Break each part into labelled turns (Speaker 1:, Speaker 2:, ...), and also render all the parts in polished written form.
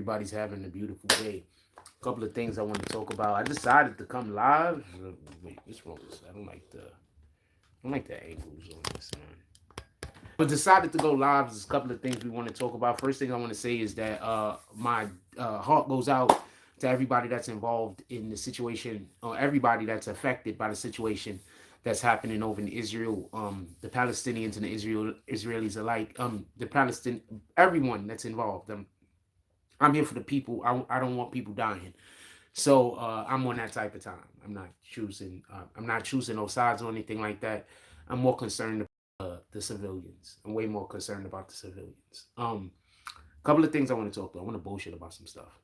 Speaker 1: everybody's having a beautiful day. A couple of things I want to talk about. I decided to come live. Wait, what's wrong with this? I don't like the angles on this, man. But decided to go live. There's a couple of things we want to talk about. First thing I want to say is that my heart goes out to everybody that's involved in the situation, or everybody that's affected by the situation that's happening over in Israel. The Palestinians and the Israelis alike. Everyone that's involved. I'm here for the people. I don't want people dying. So I'm on that type of time. I'm not choosing. I'm not choosing no sides or anything like that. I'm more concerned about the civilians. I'm way more concerned about the civilians. Couple of things I want to talk about. I want to bullshit about some stuff.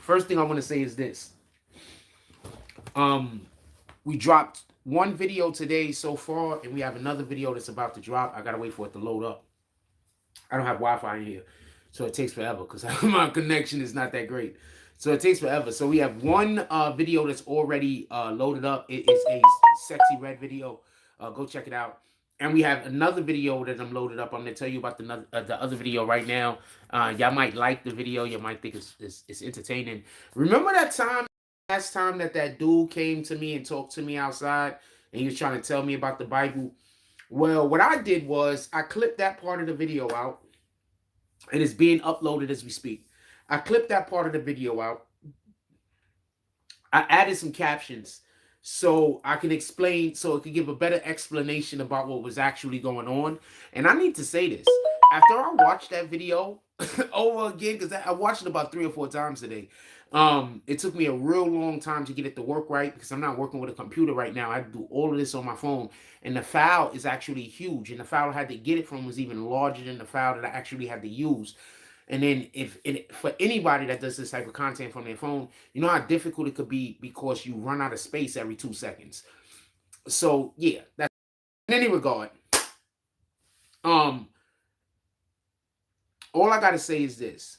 Speaker 1: First thing I want to say is this. We dropped one video today so far, and we have another video that's about to drop. I gotta wait for it to load up. I don't have Wi-Fi in here, so it takes forever because my connection is not that great. So it takes forever. So we have one video that's already loaded up. It is a sexy red video. Go check it out. And we have another video that I'm loaded up. I'm going to tell you about the other video right now. Y'all might like the video. You might think it's entertaining. Remember that time, last time that dude came to me and talked to me outside, and he was trying to tell me about the Bible? Well, what I did was I clipped that part of the video out, and it's being uploaded as we speak. I clipped that part of the video out. I added some captions so I can explain, so it could give a better explanation about what was actually going on. And I need to say this. After I watched that video over again, because I watched it about 3 or 4 times today, it took me a real long time to get it to work right, because I'm not working with a computer right now. I had to do all of this on my phone, and the file is actually huge, and the file I had to get it from was even larger than the file that I actually had to use. And then for anybody that does this type of content from their phone, you know how difficult it could be because you run out of space every 2 seconds. So yeah, that's in any regard. All I gotta say is this.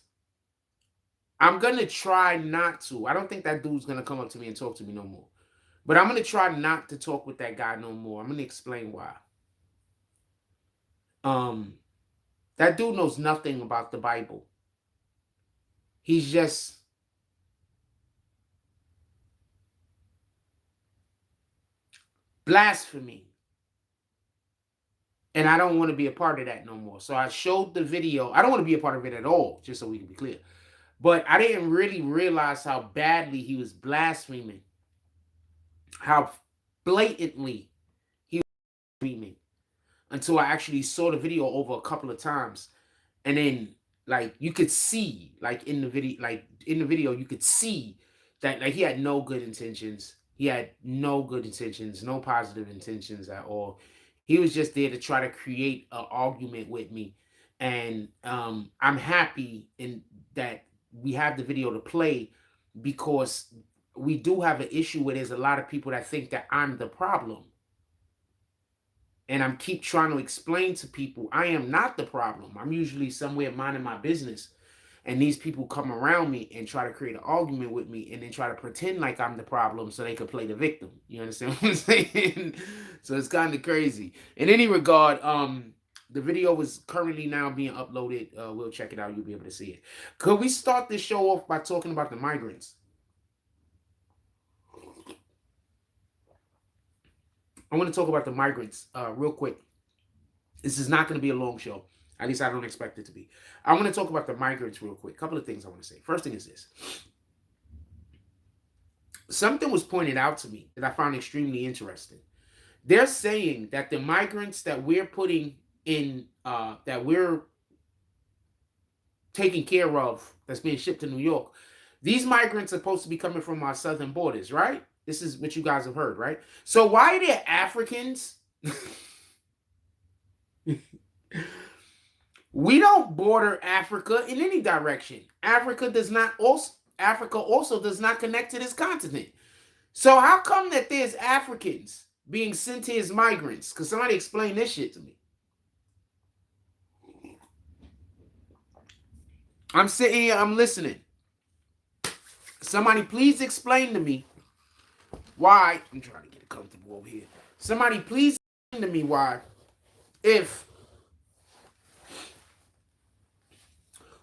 Speaker 1: I'm gonna try not to. I don't think that dude's gonna come up to me and talk to me no more. But I'm gonna try not to talk with that guy no more. I'm gonna explain why. That dude knows nothing about the Bible. He's just blasphemy. And I don't want to be a part of that no more. So I showed the video. I don't want to be a part of it at all, just so we can be clear. But I didn't really realize how badly he was blaspheming. How blatantly he was blaspheming. Until I actually saw the video over a couple of times. And then, like, you could see, like, in the video, you could see that, like, he had no good intentions. He had no good intentions, no positive intentions at all. He was just there to try to create an argument with me. And I'm happy in that we have the video to play, because we do have an issue where there's a lot of people that think that I'm the problem. And I'm keep trying to explain to people, I am not the problem. I'm usually somewhere minding my business. And these people come around me and try to create an argument with me, and then try to pretend like I'm the problem so they could play the victim. You understand what I'm saying? So it's kind of crazy. In any regard, the video is currently now being uploaded. We'll check it out. You'll be able to see it. Could we start this show off by talking about the migrants? I want to talk about the migrants real quick. This is not going to be a long show. At least I don't expect it to be. I want to talk about the migrants real quick. A couple of things I want to say. First thing is this. Something was pointed out to me that I found extremely interesting. They're saying that the migrants that we're putting in, that we're taking care of, that's being shipped to New York, these migrants are supposed to be coming from our southern borders, right? This is what you guys have heard, right? So why are there Africans? We don't border Africa in any direction. Africa also does not connect to this continent. So how come that there's Africans being sent here as migrants? Because somebody explain this shit to me. I'm sitting here, I'm listening. Somebody please explain to me why. I'm trying to get comfortable over here. Somebody please explain to me why if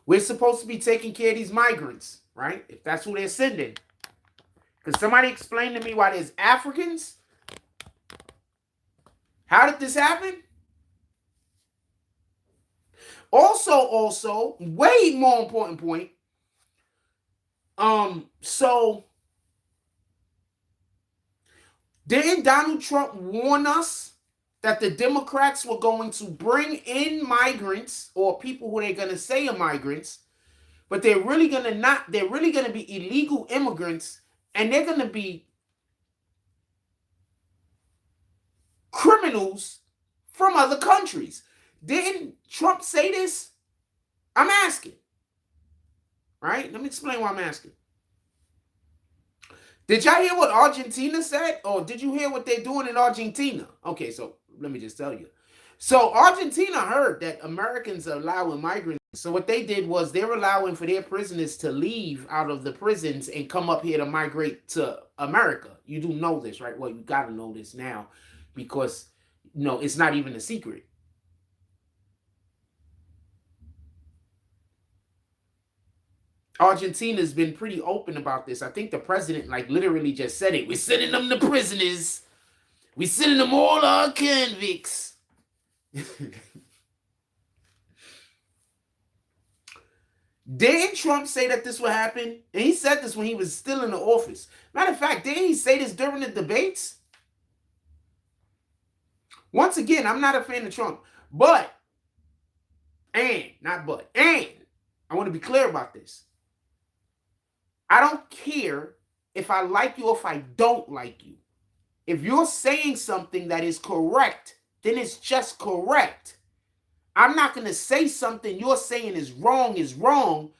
Speaker 1: we're supposed to be taking care of these migrants, right? If that's who they're sending. Because somebody explain to me why there's Africans. How did this happen? Also, way more important point. So didn't Donald Trump warn us that the Democrats were going to bring in migrants or people who they're going to say are migrants, but they're really going to be illegal immigrants, and they're going to be criminals from other countries. Didn't Trump say this? I'm asking. Right? Let me explain why I'm asking. Did y'all hear what Argentina said? Or did you hear what they're doing in Argentina? Okay, so let me just tell you. So Argentina heard that Americans are allowing migrants. So what they did was they're allowing for their prisoners to leave out of the prisons and come up here to migrate to America. You do know this, right? Well, you got to know this now because, it's not even a secret. Argentina's been pretty open about this. I think the president literally just said it. We're sending them the prisoners. We're sending them all our convicts. Didn't Trump say that this would happen? And he said this when he was still in the office. Matter of fact, didn't he say this during the debates? Once again, I'm not a fan of Trump. And I want to be clear about this. I don't care if I like you or if I don't like you. If you're saying something that is correct, then it's just correct. I'm not going to say something you're saying is wrong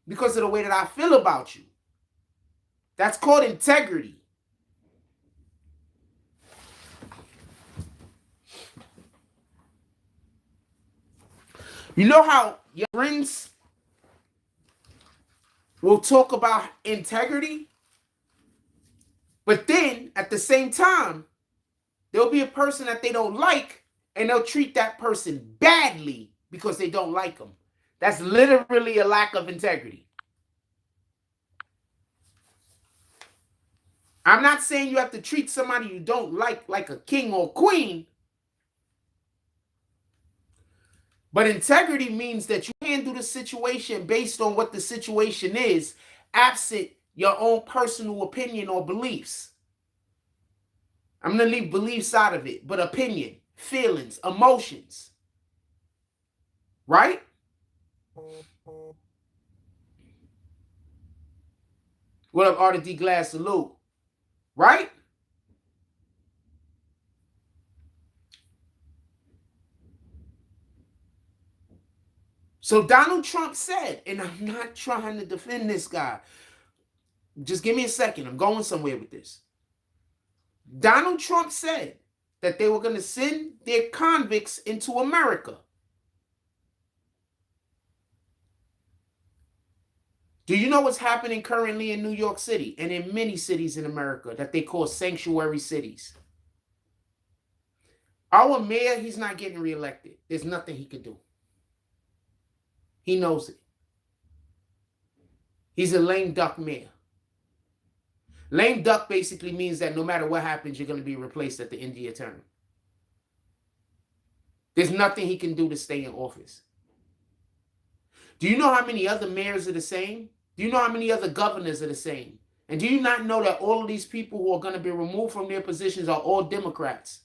Speaker 1: because of the way that I feel about you. That's called integrity. You know how your friends will talk about integrity, but then at the same time, there'll be a person that they don't like and they'll treat that person badly because they don't like them. That's literally a lack of integrity. I'm not saying you have to treat somebody you don't like a king or queen. But integrity means that you handle the situation based on what the situation is, absent your own personal opinion or beliefs. I'm going to leave beliefs out of it, but opinion, feelings, emotions. Right? What up, Artie D. Glass? Salute. Right? So Donald Trump said, and I'm not trying to defend this guy. Just give me a second. I'm going somewhere with this. Donald Trump said that they were going to send their convicts into America. Do you know what's happening currently in New York City and in many cities in America that they call sanctuary cities? Our mayor, he's not getting reelected. There's nothing he can do. He knows it. He's a lame duck mayor. Lame duck basically means that no matter what happens, you're going to be replaced at the end of your term. There's nothing he can do to stay in office. Do you know how many other mayors are the same? Do you know how many other governors are the same? And do you not know that all of these people who are going to be removed from their positions are all Democrats?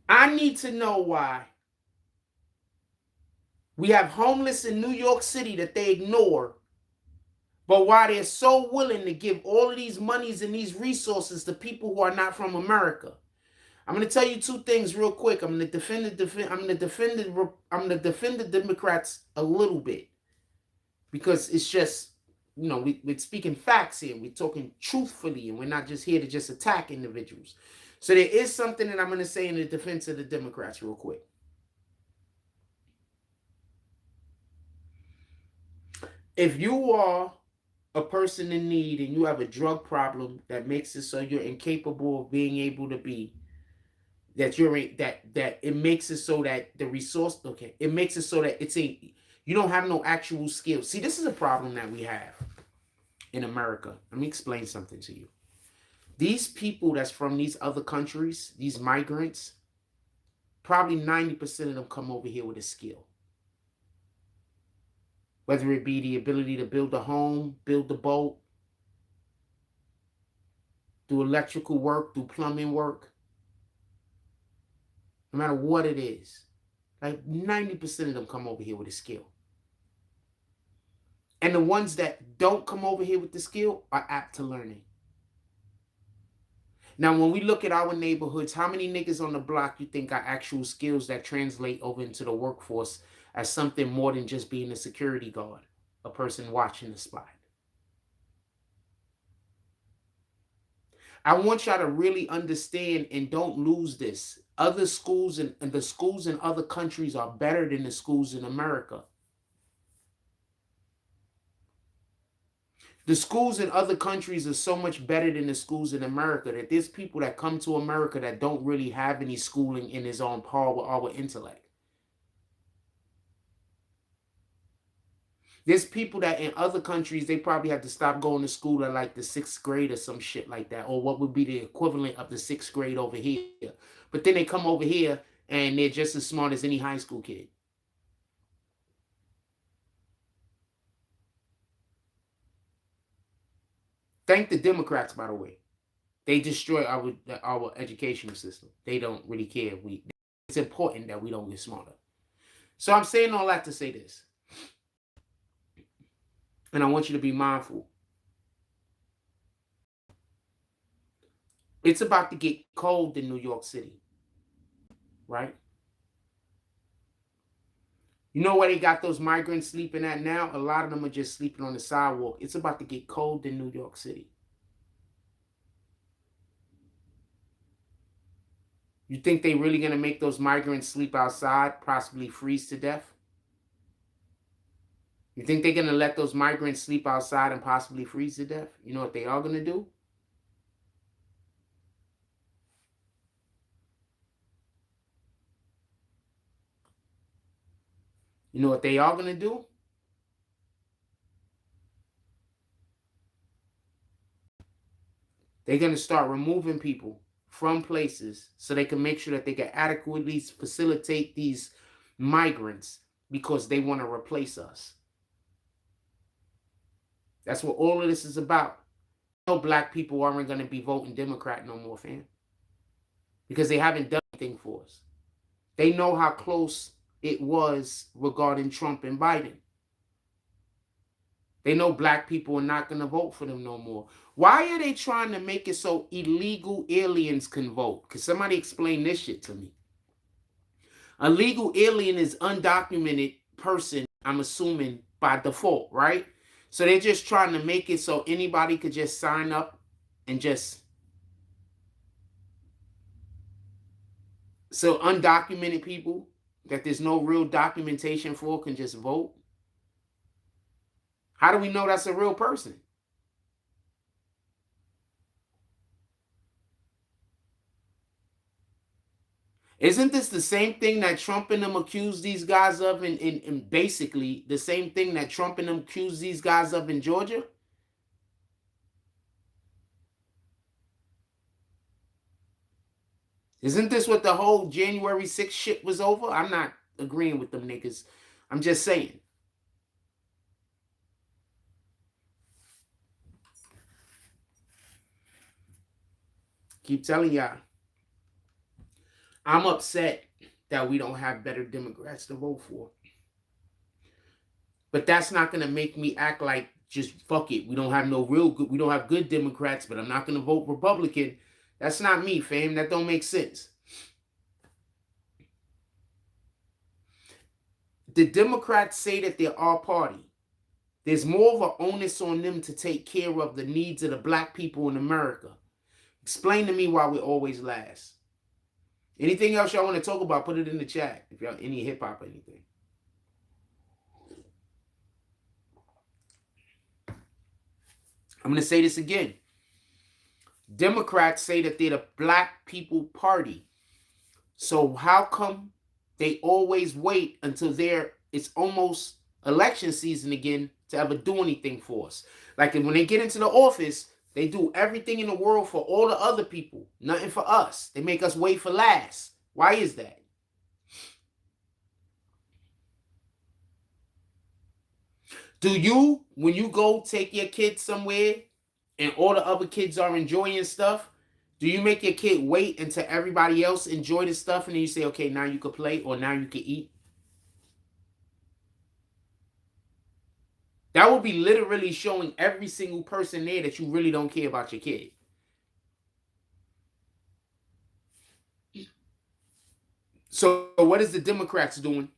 Speaker 1: I need to know why we have homeless in New York City that they ignore, But why they're so willing to give all of these monies and these resources to people who are not from America. I'm going to tell you two things real quick. I'm going to defend the Democrats a little bit, because it's just, we're speaking facts here. We're talking truthfully, and we're not just here to just attack individuals. So there is something that I'm going to say in the defense of the Democrats real quick. If you are a person in need and you have a drug problem that makes it so you're incapable of being able to be, that it makes it so that the resource, it makes it so that you don't have no actual skills. See, this is a problem that we have in America. Let me explain something to you. These people that's from these other countries, these migrants, probably 90% of them come over here with a skill. Whether it be the ability to build a home, build a boat, do electrical work, do plumbing work, no matter what it is, like 90% of them come over here with a skill. And the ones that don't come over here with the skill are apt to learning. Now, when we look at our neighborhoods, how many niggas on the block you think are actual skills that translate over into the workforce as something more than just being a security guard, a person watching the spot? I want y'all to really understand and don't lose this. Other schools and the schools in other countries are better than the schools in America. The schools in other countries are so much better than the schools in America that there's people that come to America that don't really have any schooling and is on par with our intellect. There's people that in other countries, they probably have to stop going to school at like the 6th grade or some shit like that, or what would be the equivalent of the 6th grade over here. But then they come over here and they're just as smart as any high school kid. Thank the Democrats, by the way. They destroy our educational system. They don't really care. It's important that we don't get smarter. So I'm saying all that to say this. And I want you to be mindful. It's about to get cold in New York City, right? You know where they got those migrants sleeping at now? A lot of them are just sleeping on the sidewalk. It's about to get cold in New York City. You think they really going to make those migrants sleep outside, possibly freeze to death? You think they're going to let those migrants sleep outside and possibly freeze to death? You know what they are going to do? You know what they are going to do? They're going to start removing people from places so they can make sure that they can adequately facilitate these migrants because they want to replace us. That's what all of this is about. No, black people aren't going to be voting Democrat no more, fam. Because they haven't done anything for us. They know how close it was regarding Trump and Biden. They know black people are not going to vote for them no more. Why are they trying to make it so illegal aliens can vote? Because somebody explain this shit to me. A legal alien is undocumented person, I'm assuming, by default, right? So they're just trying to make it so anybody could just sign up and just... So undocumented people that there's no real documentation for can just vote? How do we know that's a real person? Isn't this the same thing that Trump and them accused these guys of in basically the same thing that Trump and them accused these guys of in Georgia? Isn't this what the whole January 6th shit was over? I'm not agreeing with them niggas. I'm just saying. Keep telling y'all. I'm upset that we don't have better Democrats to vote for. But that's not going to make me act like just fuck it. We don't have no real good. We don't have good Democrats, but I'm not gonna vote Republican. That's not me, fam. That don't make sense. The Democrats say that they're our party. There's more of an onus on them to take care of the needs of the black people in America. Explain to me why we always last. Anything else y'all want to talk about, put it in the chat. If y'all any hip hop or anything. I'm going to say this again. Democrats say that they're the black people party. So how come they always wait until it's almost election season again to ever do anything for us? Like when they get into the office, they do everything in the world for all the other people, nothing for us. They make us wait for last. Why is that? Do you, when you go take your kid somewhere and all the other kids are enjoying stuff, do you make your kid wait until everybody else enjoy the stuff and then you say, okay, now you can play or now you can eat? That would be literally showing every single person there that you really don't care about your kid. So what is the Democrats doing?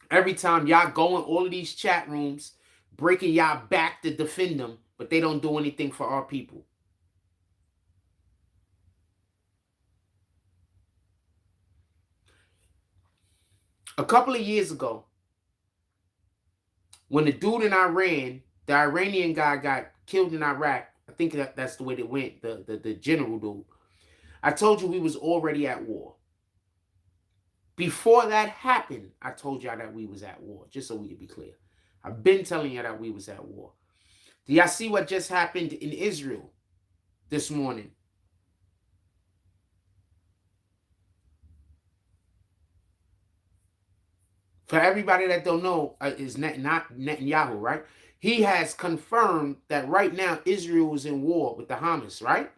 Speaker 1: Every time y'all go in all of these chat rooms, breaking y'all back to defend them, but they don't do anything for our people. A couple of years ago, when the dude in Iran, the Iranian guy got killed in Iraq, I think that's the way it went, the general dude. I told you we was already at war. Before that happened, I told y'all that we was at war, just so we can be clear. I've been telling you that we was at war. Do y'all see what just happened in Israel this morning? For everybody that don't know, is not Netanyahu, right? He has confirmed that right now Israel is in war with the Hamas, right?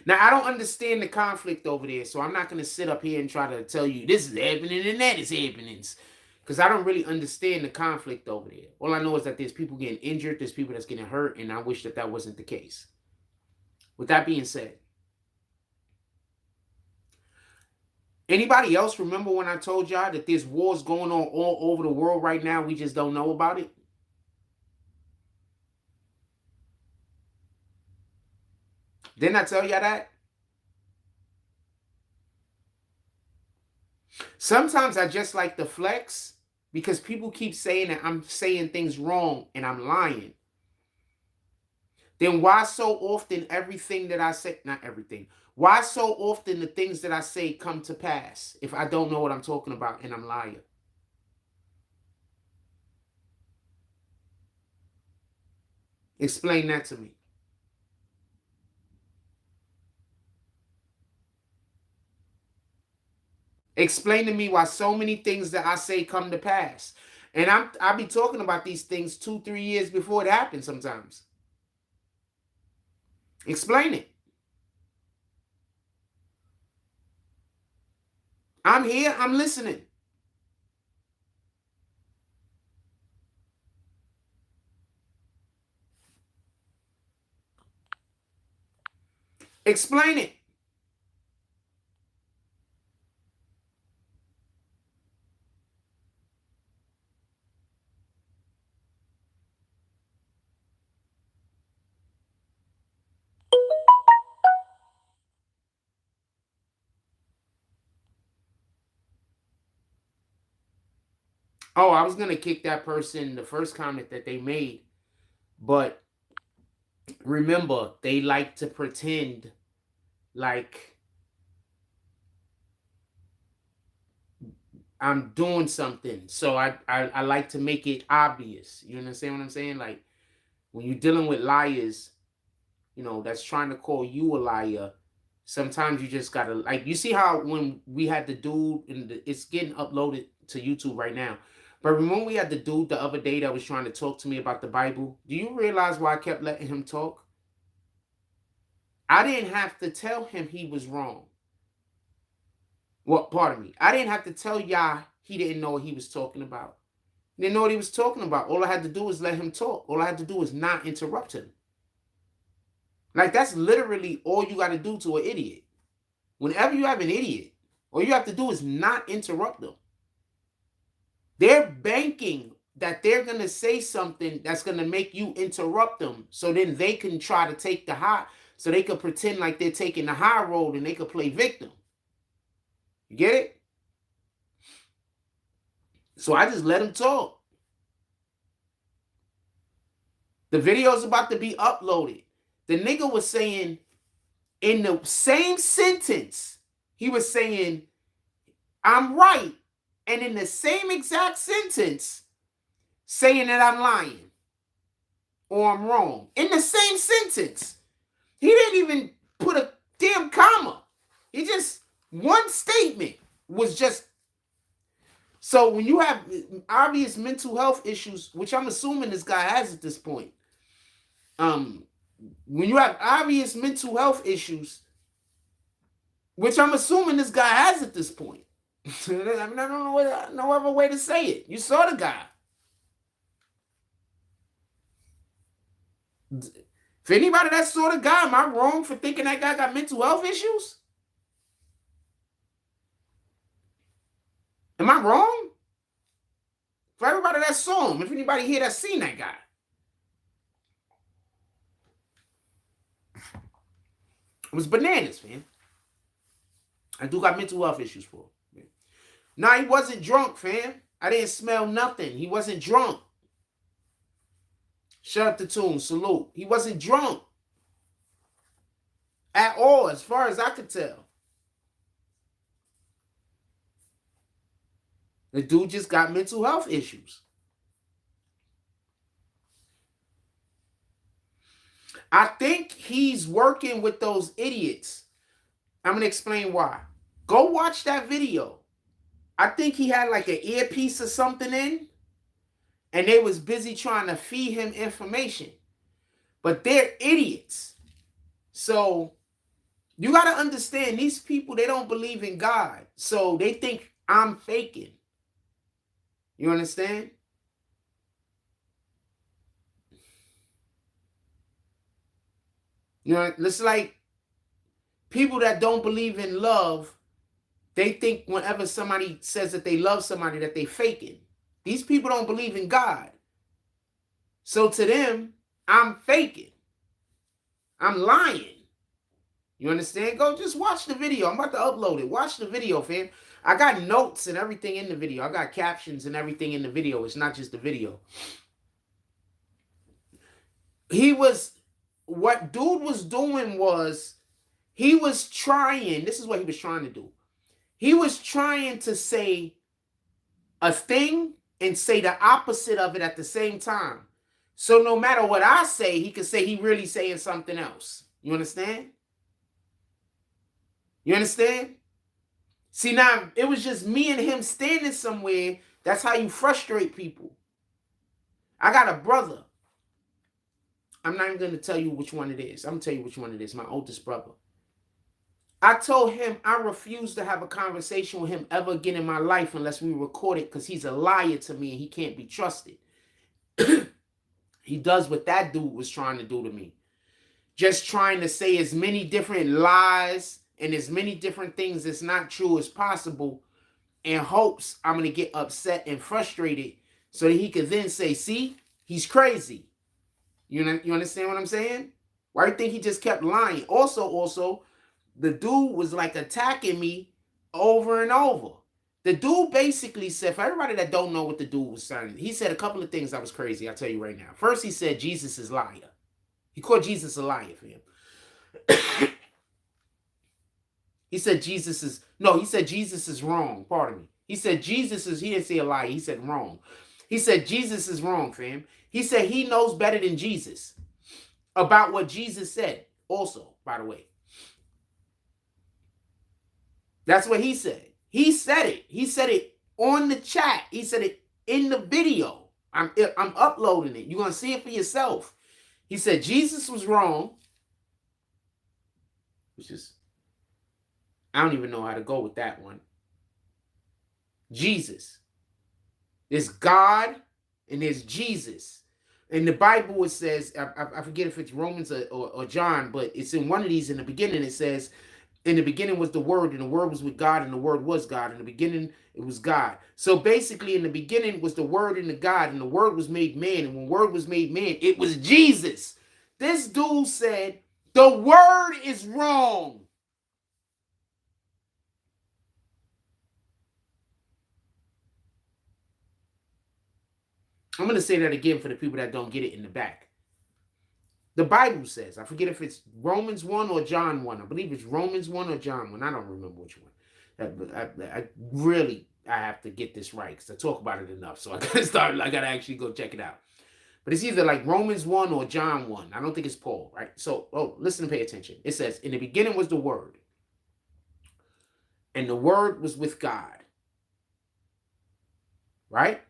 Speaker 1: Now, I don't understand the conflict over there, so I'm not going to sit up here and try to tell you this is happening and that is happening, because I don't really understand the conflict over there. All I know is that there's people getting injured, there's people that's getting hurt, and I wish that wasn't the case. With that being said, anybody else remember when I told y'all that there's wars going on all over the world right now? We just don't know about it. Didn't I tell y'all that? Sometimes I just like to flex because people keep saying that I'm saying things wrong and I'm lying. Then why so often everything that I say, not everything, why so often the things that I say come to pass if I don't know what I'm talking about and I'm lying? Explain that to me. Explain to me why so many things that I say come to pass. And I'll be talking about these things 2-3 years before it happens sometimes. Explain it. I'm here. I'm listening. Explain it. Oh, I was going to kick that person the first comment that they made. But remember, they like to pretend like I'm doing something. So I like to make it obvious. You understand what I'm saying? Like when you're dealing with liars, that's trying to call you a liar. Sometimes you just gotta, like, you see how when we had the dude it's getting uploaded to YouTube right now. But remember we had the dude the other day that was trying to talk to me about the Bible? Do you realize why I kept letting him talk? I didn't have to tell him he was wrong. Well, pardon me. I didn't have to tell y'all he didn't know what he was talking about. He didn't know what he was talking about. All I had to do was let him talk. All I had to do was not interrupt him. Like, that's literally all you got to do to an idiot. Whenever you have an idiot, all you have to do is not interrupt them. They're banking that they're going to say something that's going to make you interrupt them, so then they can try to take the high, so they can pretend like they're taking the high road and they can play victim. You get it? So I just let him talk. The video's about to be uploaded. The nigga was saying, in the same sentence, he was saying, I'm right. And in the same exact sentence, saying that I'm lying or I'm wrong. In the same sentence. He didn't even put a damn comma. He just, one statement was just. So when you have obvious mental health issues, which I'm assuming this guy has at this point, when you have obvious mental health issues, which I'm assuming this guy has at this point, I mean, I don't know no other way to say it. You saw the guy. For anybody that saw the guy, am I wrong for thinking that guy got mental health issues? Am I wrong? For everybody that saw him, if anybody here that's seen that guy. It was bananas, man. I do got mental health issues for him. Nah, he wasn't drunk, fam. I didn't smell nothing. He wasn't drunk. Shut up the tune. Salute. He wasn't drunk. At all, as far as I could tell. The dude just got mental health issues. I think he's working with those idiots. I'm going to explain why. Go watch that video. I think he had like an earpiece or something in, and they was busy trying to feed him information. But they're idiots. So you got to understand, these people, they don't believe in God. So they think I'm faking. You understand? You know, it's like people that don't believe in love, they think whenever somebody says that they love somebody that they faking. These people don't believe in God. So to them, I'm faking. I'm lying. You understand? Go just watch the video. I'm about to upload it. Watch the video, fam. I got notes and everything in the video. I got captions and everything in the video. It's not just the video. What dude was doing was, he was trying, this is what he was trying to do. He was trying to say a thing and say the opposite of it at the same time. So no matter what I say, he could say he really saying something else. You understand? You understand? See, now, it was just me and him standing somewhere. That's how you frustrate people. I got a brother. I'm not even going to tell you which one it is. I'm going to tell you which one it is. My oldest brother. I told him I refuse to have a conversation with him ever again in my life unless we record it, because he's a liar to me and he can't be trusted. He does what that dude was trying to do to me. Just trying to say as many different lies and as many different things that's not true as possible in hopes I'm going to get upset and frustrated so that he could then say, see, he's crazy. You understand what I'm saying? Why do you think he just kept lying? Also, the dude was like attacking me over and over. The dude basically said, for everybody that don't know what the dude was saying, he said a couple of things that was crazy. I'll tell you right now. First, he said Jesus is liar. He called Jesus a liar for him. He said Jesus is wrong. Pardon me. He said he didn't say a liar. He said wrong. He said Jesus is wrong, fam. He said he knows better than Jesus about what Jesus said also, by the way. That's what he said. He said it. He said it on the chat. He said it in the video. I'm uploading it. You're going to see it for yourself. He said Jesus was wrong. Which is, I don't even know how to go with that one. Jesus. There's God and there's Jesus. In the Bible, it says, I forget if it's Romans or John, but it's in one of these. In the beginning, it says, in the beginning was the Word, and the Word was with God, and the Word was God. In the beginning, it was God. So basically, in the beginning was the Word and the God, and the Word was made man. And when Word was made man, it was Jesus. This dude said, the Word is wrong. I'm going to say that again for the people that don't get it in the back. The Bible says, I forget if it's Romans 1 or John 1. I believe it's Romans 1 or John 1. I don't remember which one. I have to get this right because I talk about it enough. So I got to actually go check it out. But it's either like Romans 1 or John 1. I don't think it's Paul, right? So, listen and pay attention. It says, in the beginning was the Word, and the Word was with God, right?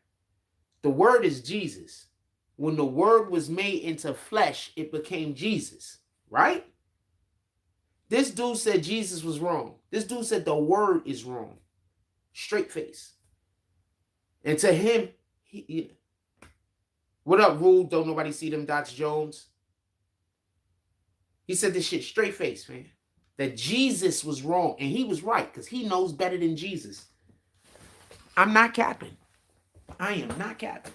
Speaker 1: The Word is Jesus. When the Word was made into flesh, it became Jesus, right? This dude said Jesus was wrong. This dude said the Word is wrong. Straight face. And to him, what up, Rule? Don't nobody see them Dots Jones? He said this shit straight face, man. That Jesus was wrong. And he was right, because he knows better than Jesus. I'm not capping. I am not capping.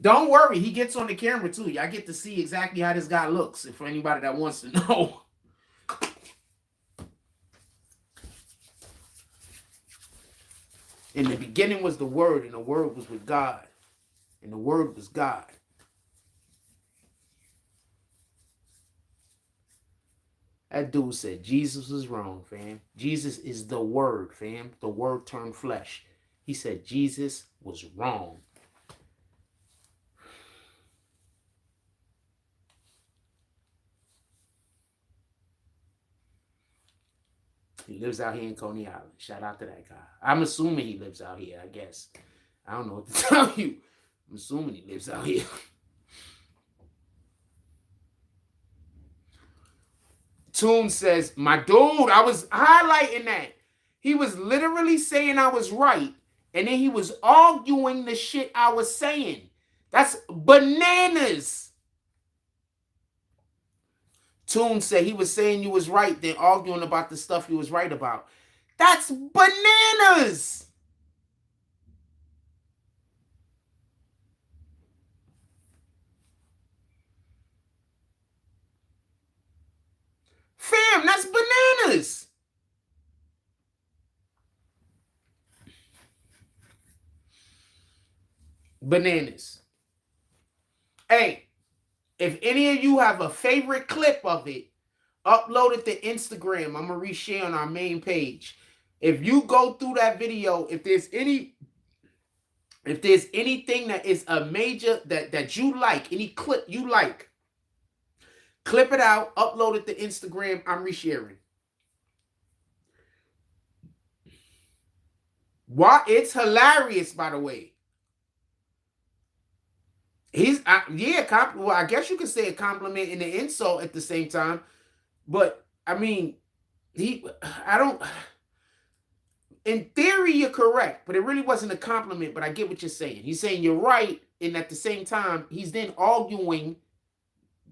Speaker 1: Don't worry, he gets on the camera too. Y'all get to see exactly how this guy looks, if for anybody that wants to know. In the beginning was the Word, and the Word was with God, and the Word was God. That dude said Jesus was wrong, fam. Jesus is the Word, fam. The Word turned flesh. He said Jesus was wrong. He lives out here in Coney Island. Shout out to that guy. I'm assuming he lives out here, I guess. I don't know what to tell you. I'm assuming he lives out here. Toon says, my dude, I was highlighting that. He was literally saying I was right, and then he was arguing the shit I was saying. That's bananas. Toon said he was saying you was right, then arguing about the stuff you was right about. That's bananas. Fam, that's bananas. Bananas. Hey, if any of you have a favorite clip of it, upload it to Instagram. I'm going to reshare on our main page. If you go through that video, if there's anything that is a major, that you like, any clip you like, clip it out, upload it to Instagram. I'm resharing. Why? It's hilarious, by the way. Well, I guess you could say a compliment and an insult at the same time. But, I mean, in theory, you're correct, but it really wasn't a compliment, but I get what you're saying. He's saying you're right, and at the same time, he's then arguing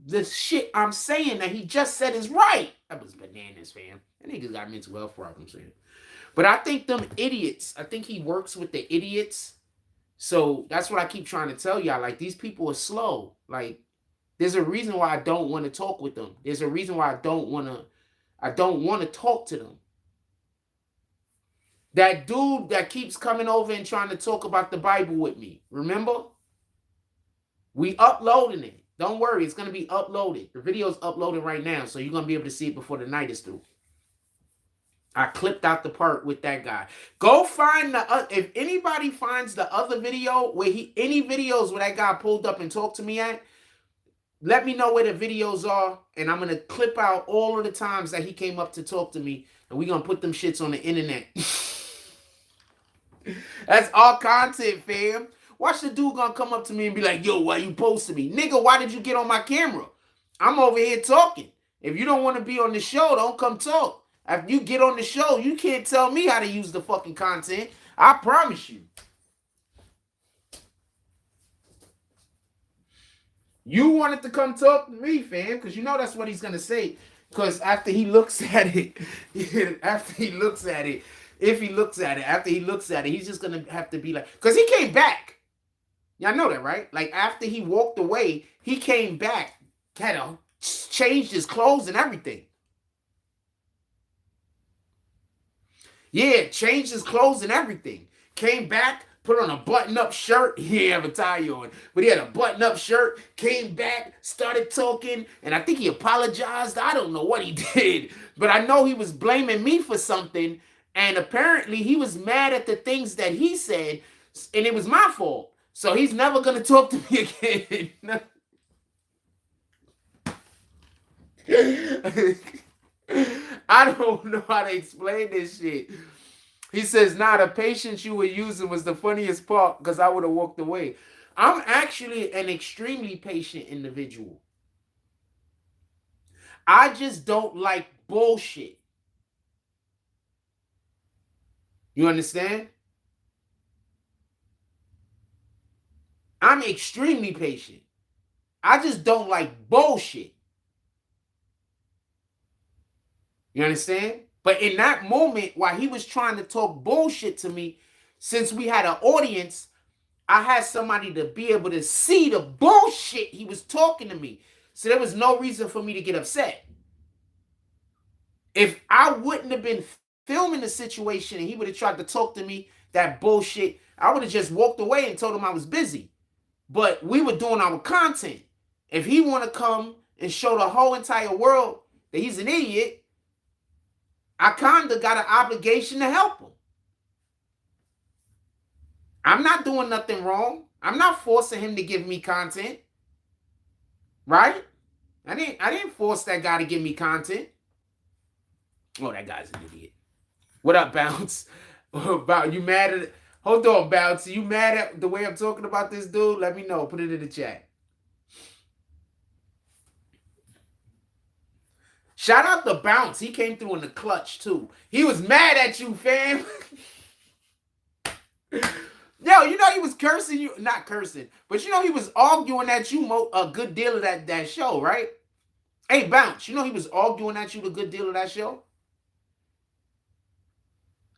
Speaker 1: the shit I'm saying that he just said is right. That was bananas, fam. That nigga's got mental health problems, man. But I think them idiots, I think he works with the idiots. So that's what I keep trying to tell y'all. Like, these people are slow. Like, there's a reason why I don't want to talk with them. There's a reason why I don't want to talk to them. That dude that keeps coming over and trying to talk about the Bible with me. Remember? We uploading it. Don't worry, it's going to be uploaded. The video's uploaded right now, so you're going to be able to see it before the night is through. I clipped out the part with that guy. Go find if anybody finds the other video where any videos where that guy pulled up and talked to me at, let me know where the videos are, and I'm going to clip out all of the times that he came up to talk to me, and we're going to put them shits on the internet. That's all content, fam. Watch the dude gonna come up to me and be like, yo, why you posting me? Nigga, why did you get on my camera? I'm over here talking. If you don't want to be on the show, don't come talk. After you get on the show, you can't tell me how to use the fucking content. I promise you. You wanted to come talk to me, fam, because you know that's what he's gonna say. Because after he looks at it, after he looks at it, if he looks at it, after he looks at it, he's just gonna have to be like, because he came back. Y'all know that, right? Like after he walked away, he came back, had to changed his clothes and everything. Yeah, changed his clothes and everything. Came back, put on a button-up shirt. He didn't have a tie on, but he had a button-up shirt. Came back, started talking, and I think he apologized. I don't know what he did, but I know he was blaming me for something, and apparently he was mad at the things that he said, and it was my fault. So he's never going to talk to me again. I don't know how to explain this shit. He says, nah, the patience you were using was the funniest part because I would have walked away. I'm actually an extremely patient individual. I just don't like bullshit. You understand? I'm extremely patient. I just don't like bullshit. You understand? But in that moment, while he was trying to talk bullshit to me, since we had an audience, I had somebody to be able to see the bullshit he was talking to me. So there was no reason for me to get upset. If I wouldn't have been filming the situation and he would have tried to talk to me that bullshit, I would have just walked away and told him I was busy. But we were doing our content. If he want to come and show the whole entire world that he's an idiot, I kind of got an obligation to help him. I'm not doing nothing wrong. I'm not forcing him to give me content. Right? I didn't force that guy to give me content. Oh, that guy's an idiot. What up, Bounce? About you mad at hold on, Bounce. You mad at the way I'm talking about this dude? Let me know. Put it in the chat. Shout out to Bounce. He came through in the clutch, too. He was mad at you, fam. Yo, you know he was cursing you. Not cursing, but you know he was arguing at you a good deal of that show, right? Hey, Bounce, you know he was arguing at you a good deal of that show?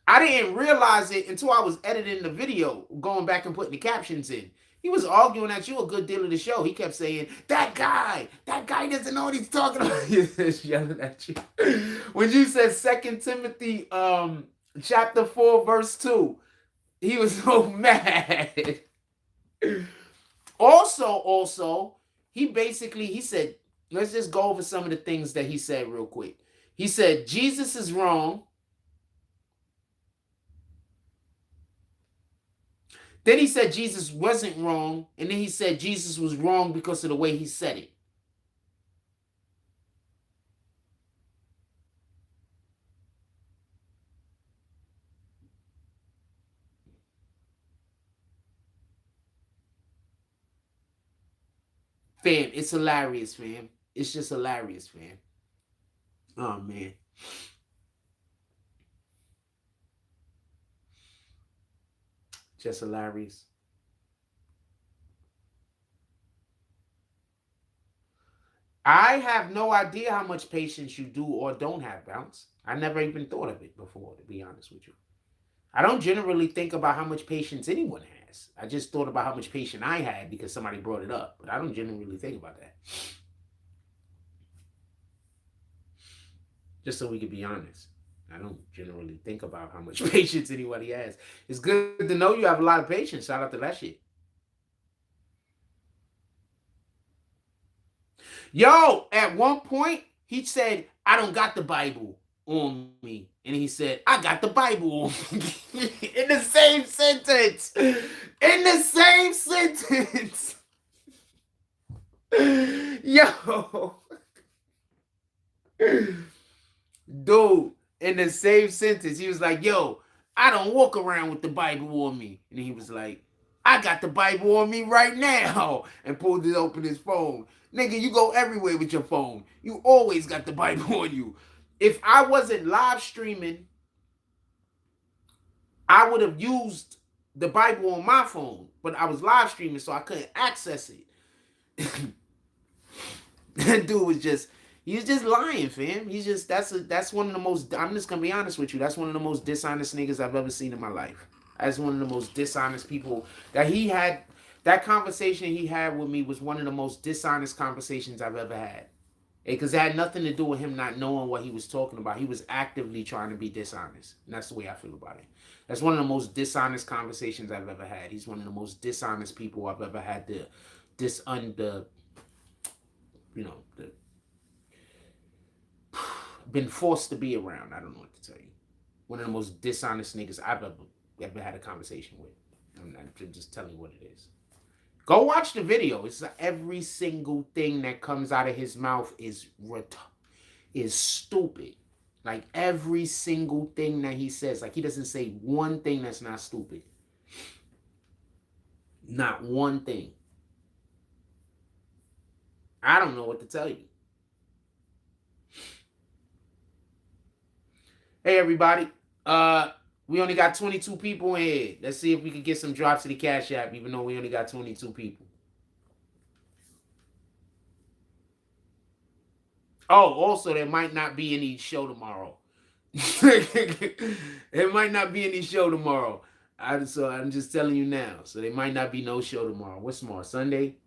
Speaker 1: I didn't realize it until I was editing the video, going back and putting the captions in. He was arguing at you a good deal of the show. He kept saying, that guy doesn't know what he's talking about. He was yelling at you. When you said 2 Timothy chapter 4, verse 2, he was so mad. Also, he said, let's just go over some of the things that he said real quick. He said, Jesus is wrong. Then he said Jesus wasn't wrong, and then he said Jesus was wrong because of the way he said it. Fam, it's hilarious, fam. It's just hilarious, fam. Oh, man. Just hilarious. I have no idea how much patience you do or don't have, Bounce. I never even thought of it before, to be honest with you. I don't generally think about how much patience anyone has. I just thought about how much patience I had because somebody brought it up. But I don't generally think about that. Just so we can be honest. I don't generally think about how much patience anybody has. It's good to know you have a lot of patience. Shout out to that shit. Yo, at one point, he said, I don't got the Bible on me. And he said, I got the Bible on me. In the same sentence. In the same sentence. Yo. Dude, in the same sentence, he was like, yo, I don't walk around with the Bible on me. And he was like, I got the Bible on me right now. And pulled it open his phone. Nigga, you go everywhere with your phone. You always got the Bible on you. if I wasn't live streaming, I would have used the Bible on my phone, but I was live streaming, so I couldn't access it. That dude was he's just lying, fam. He's just, that's one of the most, I'm just gonna be honest with you, that's one of the most dishonest niggas I've ever seen in my life. That's one of the most dishonest people that he had. That conversation he had with me was one of the most dishonest conversations I've ever had. Because it had nothing to do with him not knowing what he was talking about. He was actively trying to be dishonest. And that's the way I feel about it. That's one of the most dishonest conversations I've ever had. He's one of the most dishonest people I've ever had to been forced to be around. I don't know what to tell you. One of the most dishonest niggas I've ever had a conversation with. I'm just telling you what it is. Go watch the video. It's every single thing that comes out of his mouth is stupid. Like every single thing that he says. Like he doesn't say one thing that's not stupid. Not one thing. I don't know what to tell you. Hey everybody. We only got 22 people in here. Let's see if we can get some drops to the Cash App, even though we only got 22 people. Oh, also, there might not be any show tomorrow. There might not be any show tomorrow. So I'm just telling you now. So there might not be no show tomorrow. What's tomorrow? Sunday?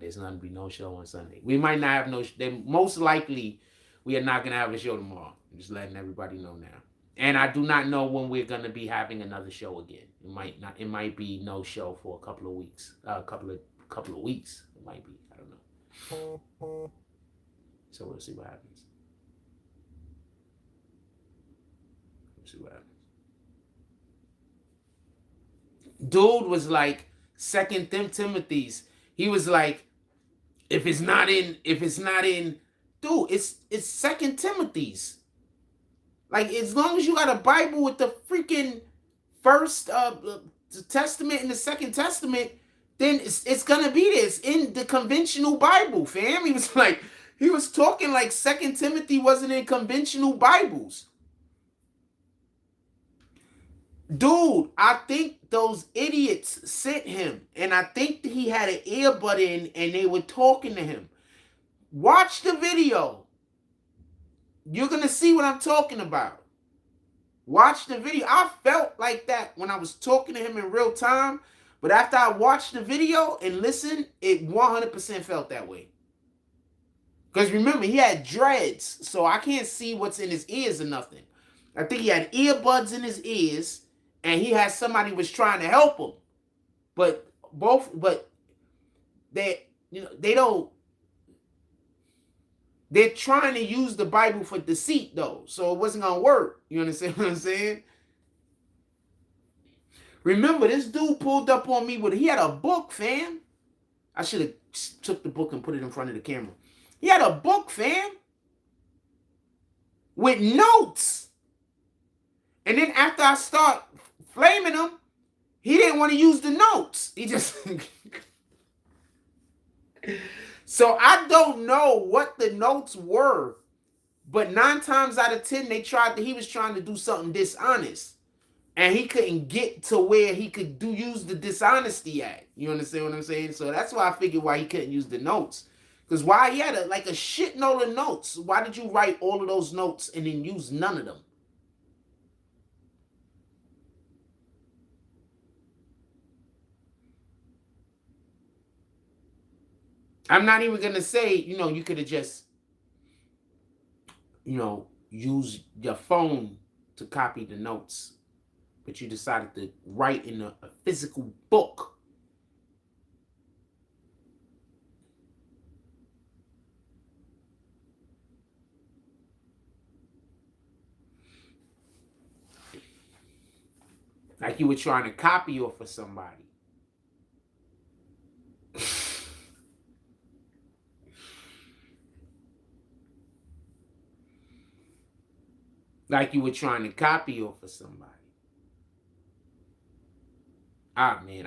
Speaker 1: There's not going to be no show on Sunday. We might not have no. Most likely, we are not going to have a show tomorrow. I'm just letting everybody know now. And I do not know when we're gonna be having another show again. It might not. It might be no show for a couple of weeks. A couple of weeks. It might be. I don't know. So we'll see what happens. We'll see what happens. Dude was like Second Timothy's. He was like, if it's not in, dude, it's Second Timothy's. Like, as long as you got a Bible with the freaking first Testament and the Second Testament, then it's gonna be this in the conventional Bible, fam. He was talking like Second Timothy wasn't in conventional Bibles. Dude, I think those idiots sent him, and I think he had an earbud in, and they were talking to him. Watch the video. You're going to see what I'm talking about. Watch the video. I felt like that when I was talking to him in real time. But after I watched the video and listened, it 100% felt that way. Because remember, he had dreads. So I can't see what's in his ears or nothing. I think he had earbuds in his ears. And he had somebody was trying to help him. But they don't. They're trying to use the Bible for deceit, though. So it wasn't going to work. You understand what I'm saying? Remember, this dude pulled up on me he had a book, fam. I should have took the book and put it in front of the camera. He had a book, fam. With notes. And then after I start flaming him, he didn't want to use the notes. He just... So I don't know what the notes were, but 9 times out of 10, he was trying to do something dishonest, and he couldn't get to where he could use the dishonesty at. You understand what I'm saying? So that's why I figured why he couldn't use the notes, because why he had a shit load of notes. Why did you write all of those notes and then use none of them? I'm not even going to say, you could have just, use your phone to copy the notes. But you decided to write in a physical book. Like you were trying to copy off of somebody. Like you were trying to copy off of somebody. Man,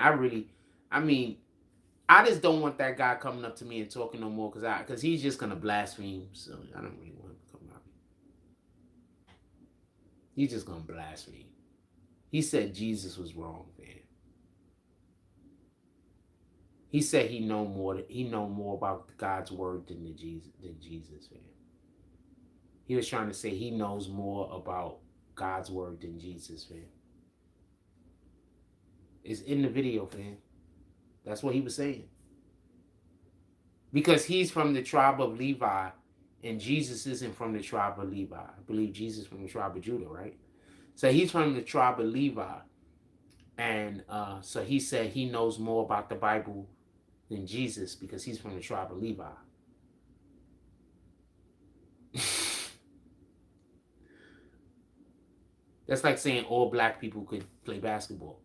Speaker 1: I just don't want that guy coming up to me and talking no more because he's just going to blaspheme. So I don't really want him to come out. He's just gonna blaspheme. He said Jesus was wrong, man. He said he know more about God's word than Jesus, man. He was trying to say he knows more about God's word than Jesus, man. It's in the video, man. That's what he was saying. Because he's from the tribe of Levi, and Jesus isn't from the tribe of Levi. I believe Jesus is from the tribe of Judah, right? So he's from the tribe of Levi. And so he said he knows more about the Bible than Jesus because he's from the tribe of Levi. That's like saying all black people could play basketball.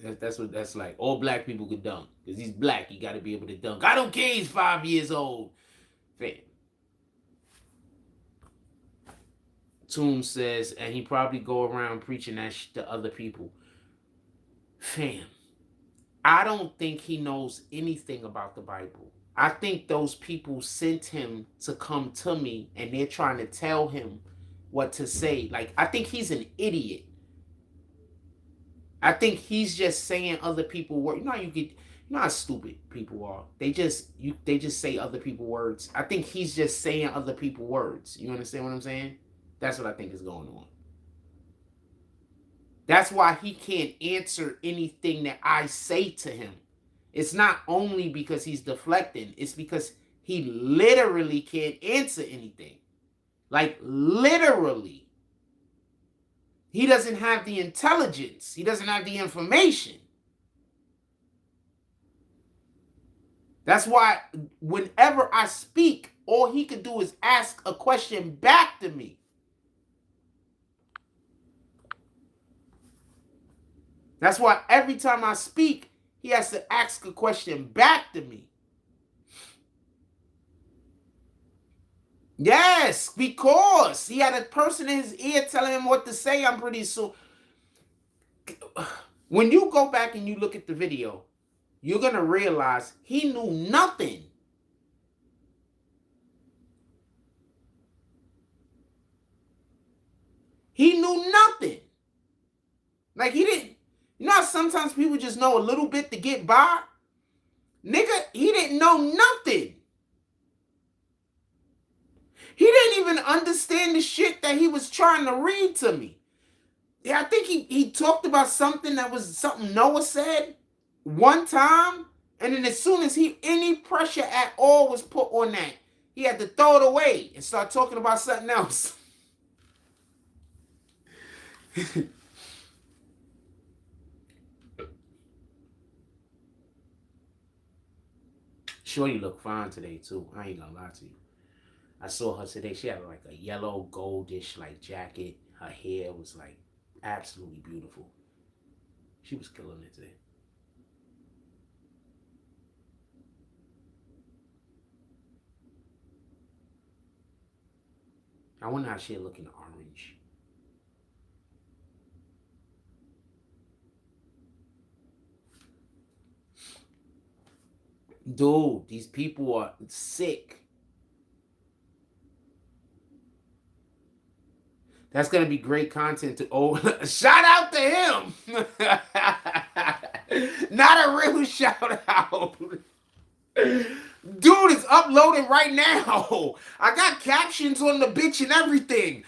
Speaker 1: That's like. All black people could dunk. Because he's black, he got to be able to dunk. I don't care he's 5 years old. Fam. Toom says, and he probably go around preaching that to other people. Fam. I don't think he knows anything about the Bible. I think those people sent him to come to me and they're trying to tell him what to say. Like, I think he's an idiot. I think he's just saying other people words. You know how stupid people are. They just say other people words. I think he's just saying other people words. You understand what I'm saying? That's what I think is going on. That's why he can't answer anything that I say to him. It's not only because he's deflecting. It's because he literally can't answer anything. Like, literally. He doesn't have the intelligence. He doesn't have the information. That's why whenever I speak, all he can do is ask a question back to me. That's why every time I speak, he has to ask a question back to me. Yes, because he had a person in his ear telling him what to say, I'm pretty sure. When you go back and you look at the video, you're going to realize he knew nothing. He knew nothing. Like, he didn't. You know how sometimes people just know a little bit to get by? Nigga, he didn't know nothing. He didn't even understand the shit that he was trying to read to me. Yeah, I think he talked about something that was something Noah said one time, and then as soon as any pressure at all was put on that, he had to throw it away and start talking about something else. Shorty looked fine today too. I ain't gonna lie to you. I saw her today. She had like a yellow goldish like jacket. Her hair was like absolutely beautiful. She was killing it today. I wonder how she'll look in orange. Dude, these people are sick. That's going to be great content to... Oh, shout out to him. Not a real shout out. Dude, it's uploading right now. I got captions on the bitch and everything.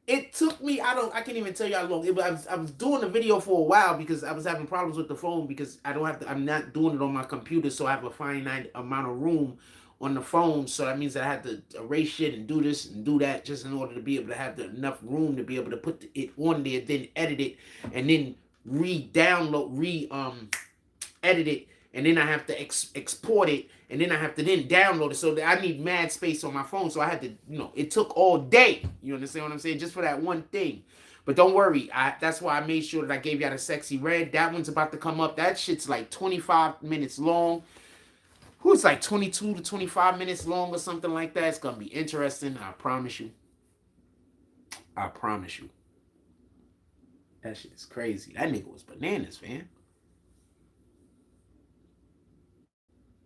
Speaker 1: It took me, I can't even tell you how long. I was doing the video for a while because I was having problems with the phone because I'm not doing it on my computer, so I have a finite amount of room on the phone. So that means that I had to erase shit and do this and do that just in order to be able to have enough room to be able to put it on there, then edit it, and then edit it, and then I have to export it, and then I have to then download it. So that I need mad space on my phone. So I had to, it took all day. You understand what I'm saying? Just for that one thing. But don't worry. That's why I made sure that I gave y'all the sexy red. That one's about to come up. That shit's like 25 minutes long. It's like 22 to 25 minutes long or something like that. It's going to be interesting. I promise you. I promise you. That shit is crazy. That nigga was bananas, man.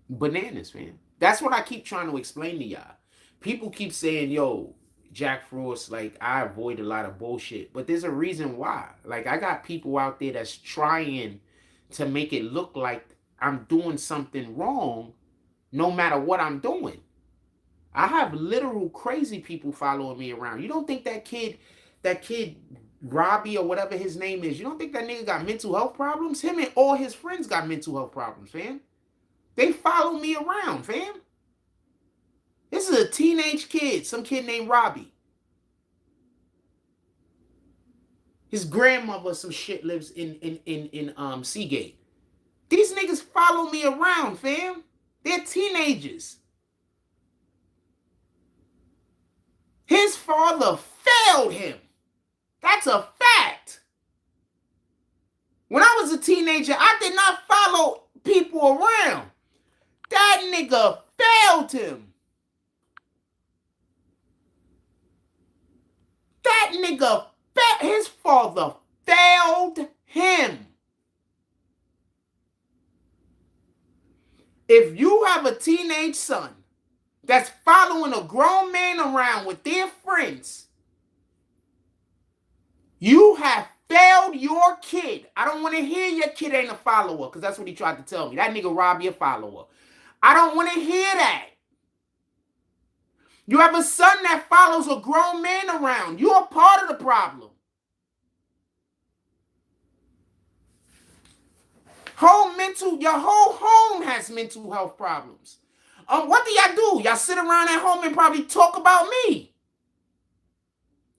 Speaker 1: Bananas, man. That's what I keep trying to explain to y'all. People keep saying, yo, Jack Frost, like, I avoid a lot of bullshit. But there's a reason why. Like, I got people out there that's trying to make it look like I'm doing something wrong no matter what I'm doing. I have literal crazy people following me around. You don't think that kid, Robbie or whatever his name is, you don't think that nigga got mental health problems? Him and all his friends got mental health problems, fam. They follow me around, fam. This is a teenage kid, some kid named Robbie. His grandmother, some shit, lives in Seagate. These niggas follow me around, fam. They're teenagers. His father failed him. That's a fact. When I was a teenager, I did not follow people around. That nigga failed him. That nigga, his father failed him. If you have a teenage son that's following a grown man around with their friends, you have failed your kid. I don't want to hear your kid ain't a follower, because that's what he tried to tell me. That nigga Robbie a follower. I don't want to hear that. You have a son that follows a grown man around. You're part of the problem. Your whole home has mental health problems. What do y'all do? Y'all sit around at home and probably talk about me.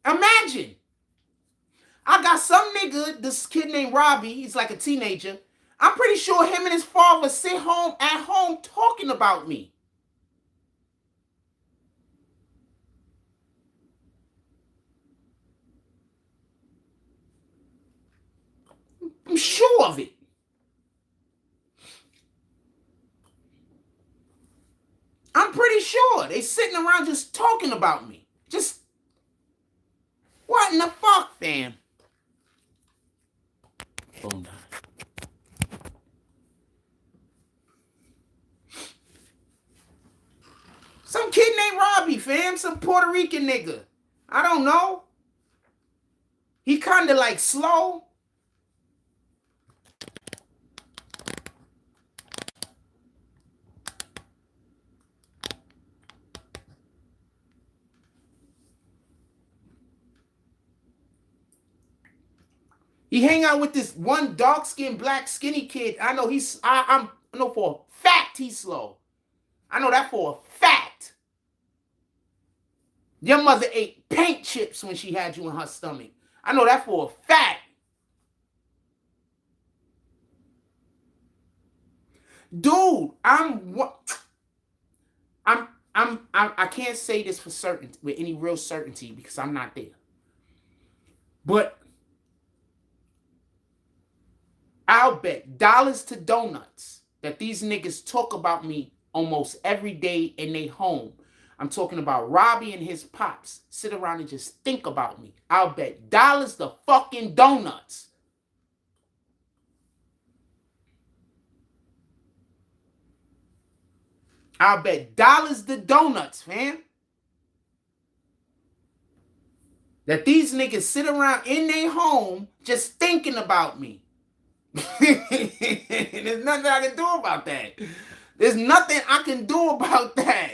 Speaker 1: Imagine. I got some nigga, this kid named Robbie, he's like a teenager. I'm pretty sure him and his father sit at home talking about me. I'm sure of it. I'm pretty sure they sitting around just talking about me. Just, what in the fuck, fam? Phone down. Some kid named Robbie, fam. Some Puerto Rican nigga. I don't know. He kind of like slow. He hang out with this one dark-skinned, black, skinny kid. I know I know for a fact he's slow. I know that for a fact. Your mother ate paint chips when she had you in her stomach. I know that for a fact. Dude, I can't say this for certain, with any real certainty, because I'm not there. But I'll bet dollars to donuts that these niggas talk about me almost every day in their home. I'm talking about Robbie and his pops sit around and just think about me. I'll bet dollars to fucking donuts. I'll bet dollars to donuts, fam. That these niggas sit around in their home just thinking about me. There's nothing I can do about that. There's nothing I can do about that.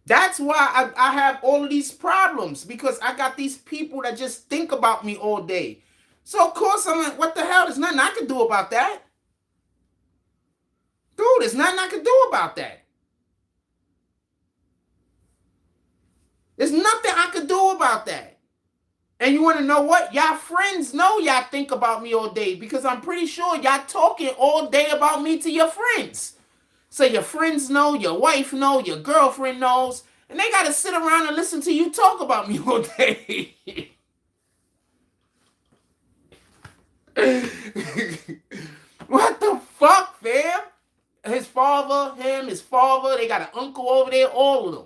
Speaker 1: That's why I have all of these problems, because I got these people that just think about me all day. So, of course, I'm like, what the hell? There's nothing I can do about that. Dude, there's nothing I can do about that. There's nothing I can do about that. And you want to know what? Y'all friends know y'all think about me all day, because I'm pretty sure y'all talking all day about me to your friends. So your friends know, your wife know, your girlfriend knows, and they got to sit around and listen to you talk about me all day. What the fuck, fam? His father, his father, they got an uncle over there, all of them.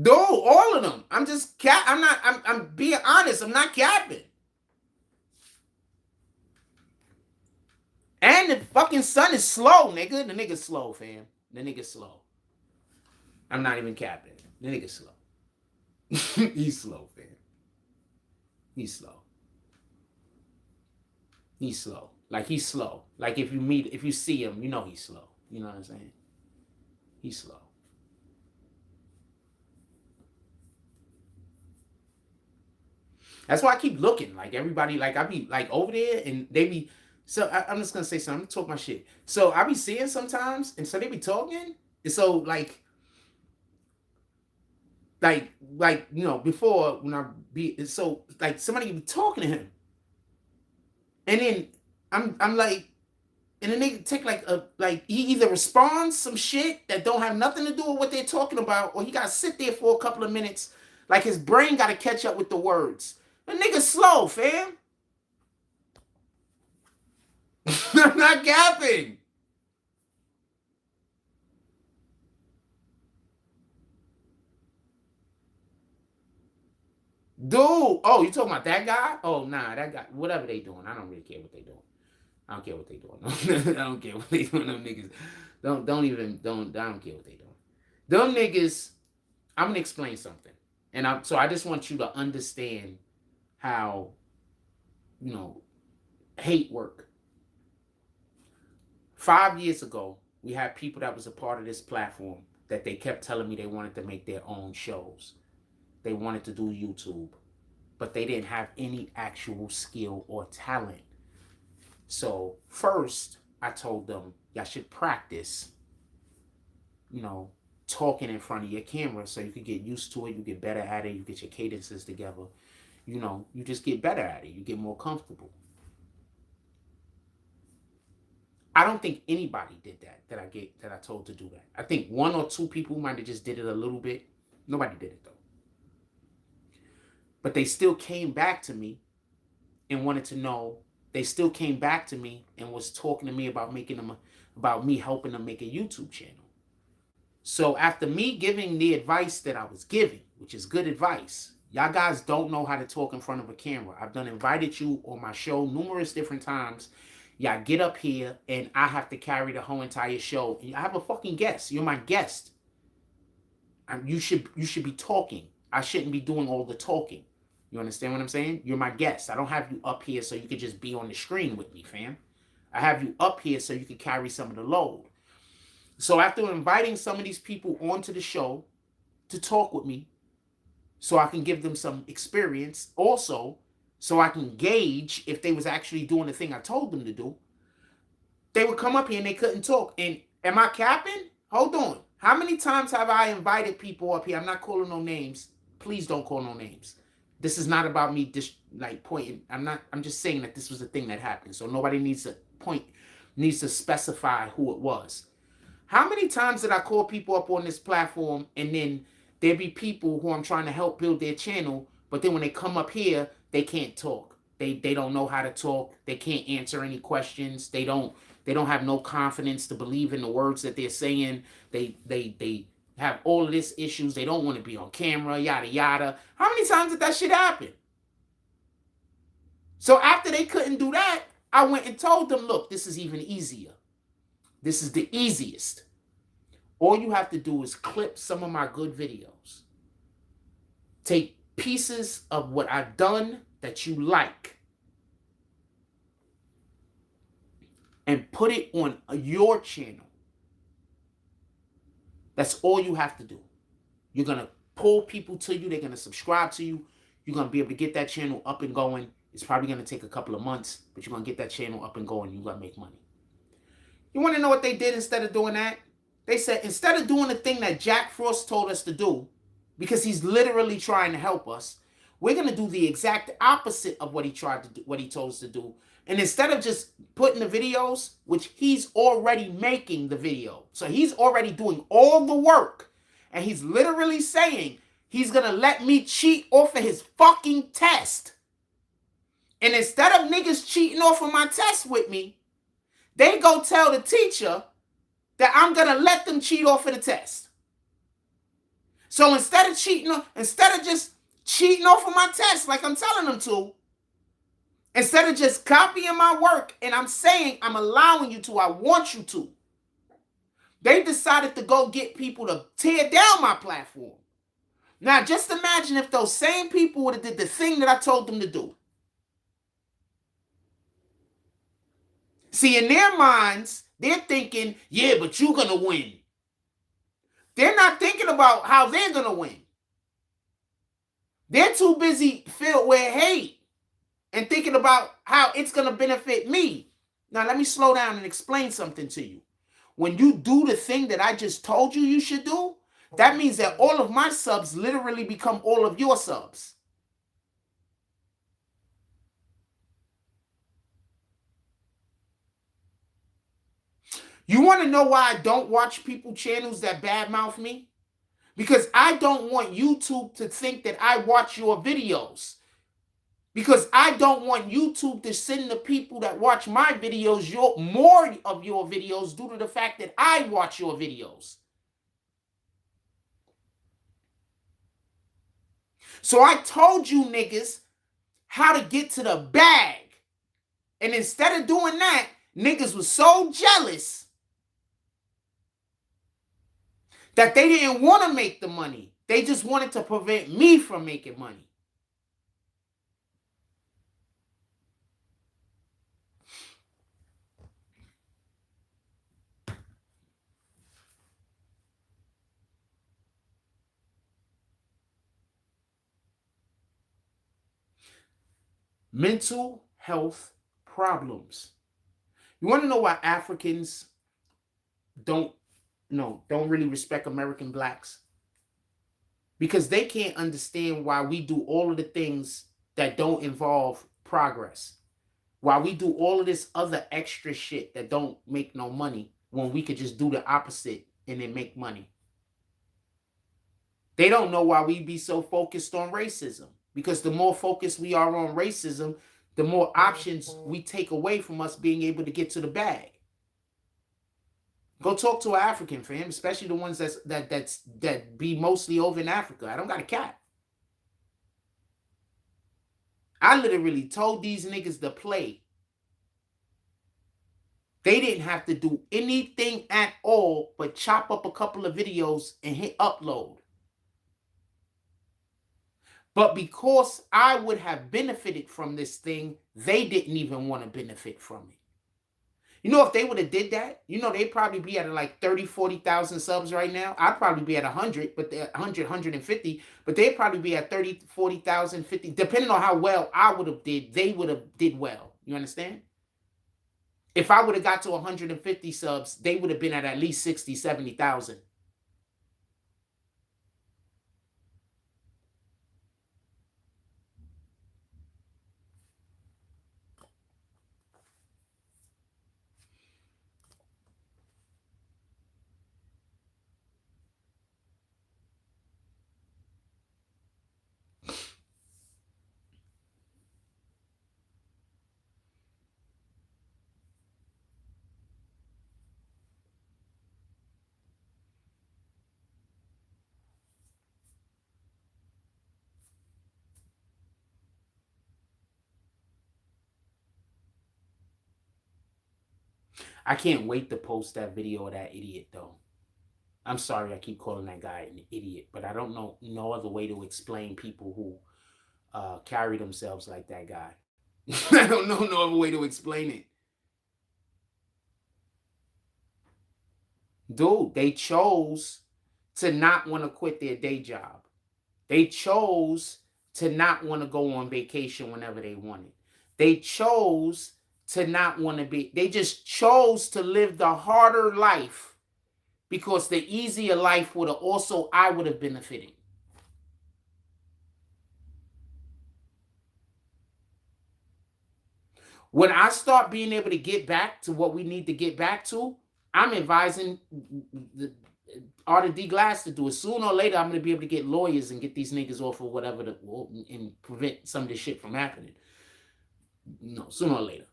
Speaker 1: Dude, all of them. I'm being honest. I'm not capping. And the fucking son is slow, nigga. The nigga's slow, fam. The nigga's slow. I'm not even capping. The nigga's slow. He's slow, fam. He's slow. He's slow. Like, he's slow. Like, if you see him, you know he's slow. You know what I'm saying? He's slow. That's why I keep looking. Like, everybody, like, I be, like, over there, and they be, so I'm just going to say something. I'm going to talk my shit. So, I be seeing sometimes, and so they be talking, and so, like, you know, before, when I be, so, like, somebody be talking to him, and then I'm like, and then they take like he either responds some shit that don't have nothing to do with what they're talking about, or he gotta sit there for a couple of minutes, like his brain gotta catch up with the words. The nigga's slow, fam. I'm not gapping. Dude, oh, you talking about that guy? Oh, nah, that guy, whatever they doing, I don't really care what they doing. I don't care what they doing. I don't care what they doing. Them niggas, I don't care what they doing. Them niggas, I'm gonna explain something, and so I just want you to understand how, you know, hate work. 5 years ago, we had people that was a part of this platform that they kept telling me they wanted to make their own shows. They wanted to do YouTube, but they didn't have any actual skill or talent. So first, I told them, y'all should practice, you know, talking in front of your camera so you could get used to it, you get better at it, you get your cadences together, you know, you just get better at it, you get more comfortable. I don't think anybody did that I told to do that. I think one or two people might have just did it a little bit. Nobody did it though. But they still came back to me and wanted to know. They still came back to me and was talking to me about about me helping them make a YouTube channel. So after me giving the advice that I was giving, which is good advice, y'all guys don't know how to talk in front of a camera. I've done invited you on my show numerous different times. Y'all get up here and I have to carry the whole entire show. And I have a fucking guest. You're my guest. You should be talking. I shouldn't be doing all the talking. You understand what I'm saying? You're my guest. I don't have you up here so you could just be on the screen with me, fam. I have you up here so you could carry some of the load. So after inviting some of these people onto the show to talk with me, so I can give them some experience, also so I can gauge if they was actually doing the thing I told them to do, they would come up here and they couldn't talk. And am I capping? Hold on. How many times have I invited people up here? I'm not calling no names. Please don't call no names. This is not about me just like pointing. I'm just saying that this was a thing that happened. So nobody needs to specify who it was. How many times did I call people up on this platform and then there be people who I'm trying to help build their channel, but then when they come up here, they can't talk. They don't know how to talk. They can't answer any questions. They don't have no confidence to believe in the words that they're saying. They have all of these issues. They don't want to be on camera, yada, yada. How many times did that shit happen? So after they couldn't do that, I went and told them, look, this is even easier. This is the easiest. All you have to do is clip some of my good videos. Take pieces of what I've done that you like and put it on your channel. That's all you have to do. You're going to pull people to you. They're going to subscribe to you. You're going to be able to get that channel up and going. It's probably going to take a couple of months, but you're going to get that channel up and going. You're going to make money. You want to know what they did instead of doing that? They said, instead of doing the thing that Jack Frost told us to do, because he's literally trying to help us, we're going to do the exact opposite of what he tried to do, what he told us to do. And instead of just putting the videos, which he's already making the video, so he's already doing all the work, and he's literally saying he's going to let me cheat off of his fucking test. And instead of niggas cheating off of my test with me, they go tell the teacher that I'm going to let them cheat off of the test. So instead of just cheating off of my test like I'm telling them to, Instead of just copying my work and I'm saying I'm allowing you to, I want you to. They decided to go get people to tear down my platform. Now, just imagine if those same people would have did the thing that I told them to do. See, in their minds, they're thinking, yeah, but you're going to win. They're not thinking about how they're going to win. They're too busy filled with hate and thinking about how it's going to benefit me. Now, let me slow down and explain something to you. When you do the thing that I just told you you should do, that means that all of my subs literally become all of your subs. You want to know why I don't watch people channels that badmouth me? Because I don't want YouTube to think that I watch your videos. Because I don't want YouTube to send the people that watch my videos more of your videos due to the fact that I watch your videos. So I told you niggas how to get to the bag. And instead of doing that, niggas was so jealous that they didn't want to make the money. They just wanted to prevent me from making money. Mental health problems. You want to know why Africans don't really respect American blacks? Because they can't understand why we do all of the things that don't involve progress. Why we do all of this other extra shit that don't make no money when we could just do the opposite and then make money. They don't know why we be so focused on racism. Because the more focused we are on racism, the more options we take away from us being able to get to the bag. Go talk to an African, fam, especially the ones that be mostly over in Africa. I don't got a cat. I literally told these niggas to play. They didn't have to do anything at all but chop up a couple of videos and hit upload. But because I would have benefited from this thing, they didn't even want to benefit from it. You know, if they would have did that, you know, they'd probably be at like 30, 40,000 subs right now. I'd probably be at 100, but 100, 150, but they'd probably be at 30, 40,000, 50, depending on how well I would have did, they would have did well. You understand? If I would have got to 150 subs, they would have been at least 60, 70,000. I can't wait to post that video of that idiot, though. I'm sorry I keep calling that guy an idiot, but I don't know no other way to explain people who carry themselves like that guy. I don't know no other way to explain it. Dude, they chose to not want to quit their day job. They chose to not want to go on vacation whenever they wanted. They chose to not want to be, they just chose to live the harder life because the easier life would have also, I would have benefited. When I start being able to get back to what we need to get back to, I'm advising the Art of D Glass to do it. Sooner or later, I'm going to be able to get lawyers and get these niggas off of whatever and prevent some of this shit from happening. No, sooner or later.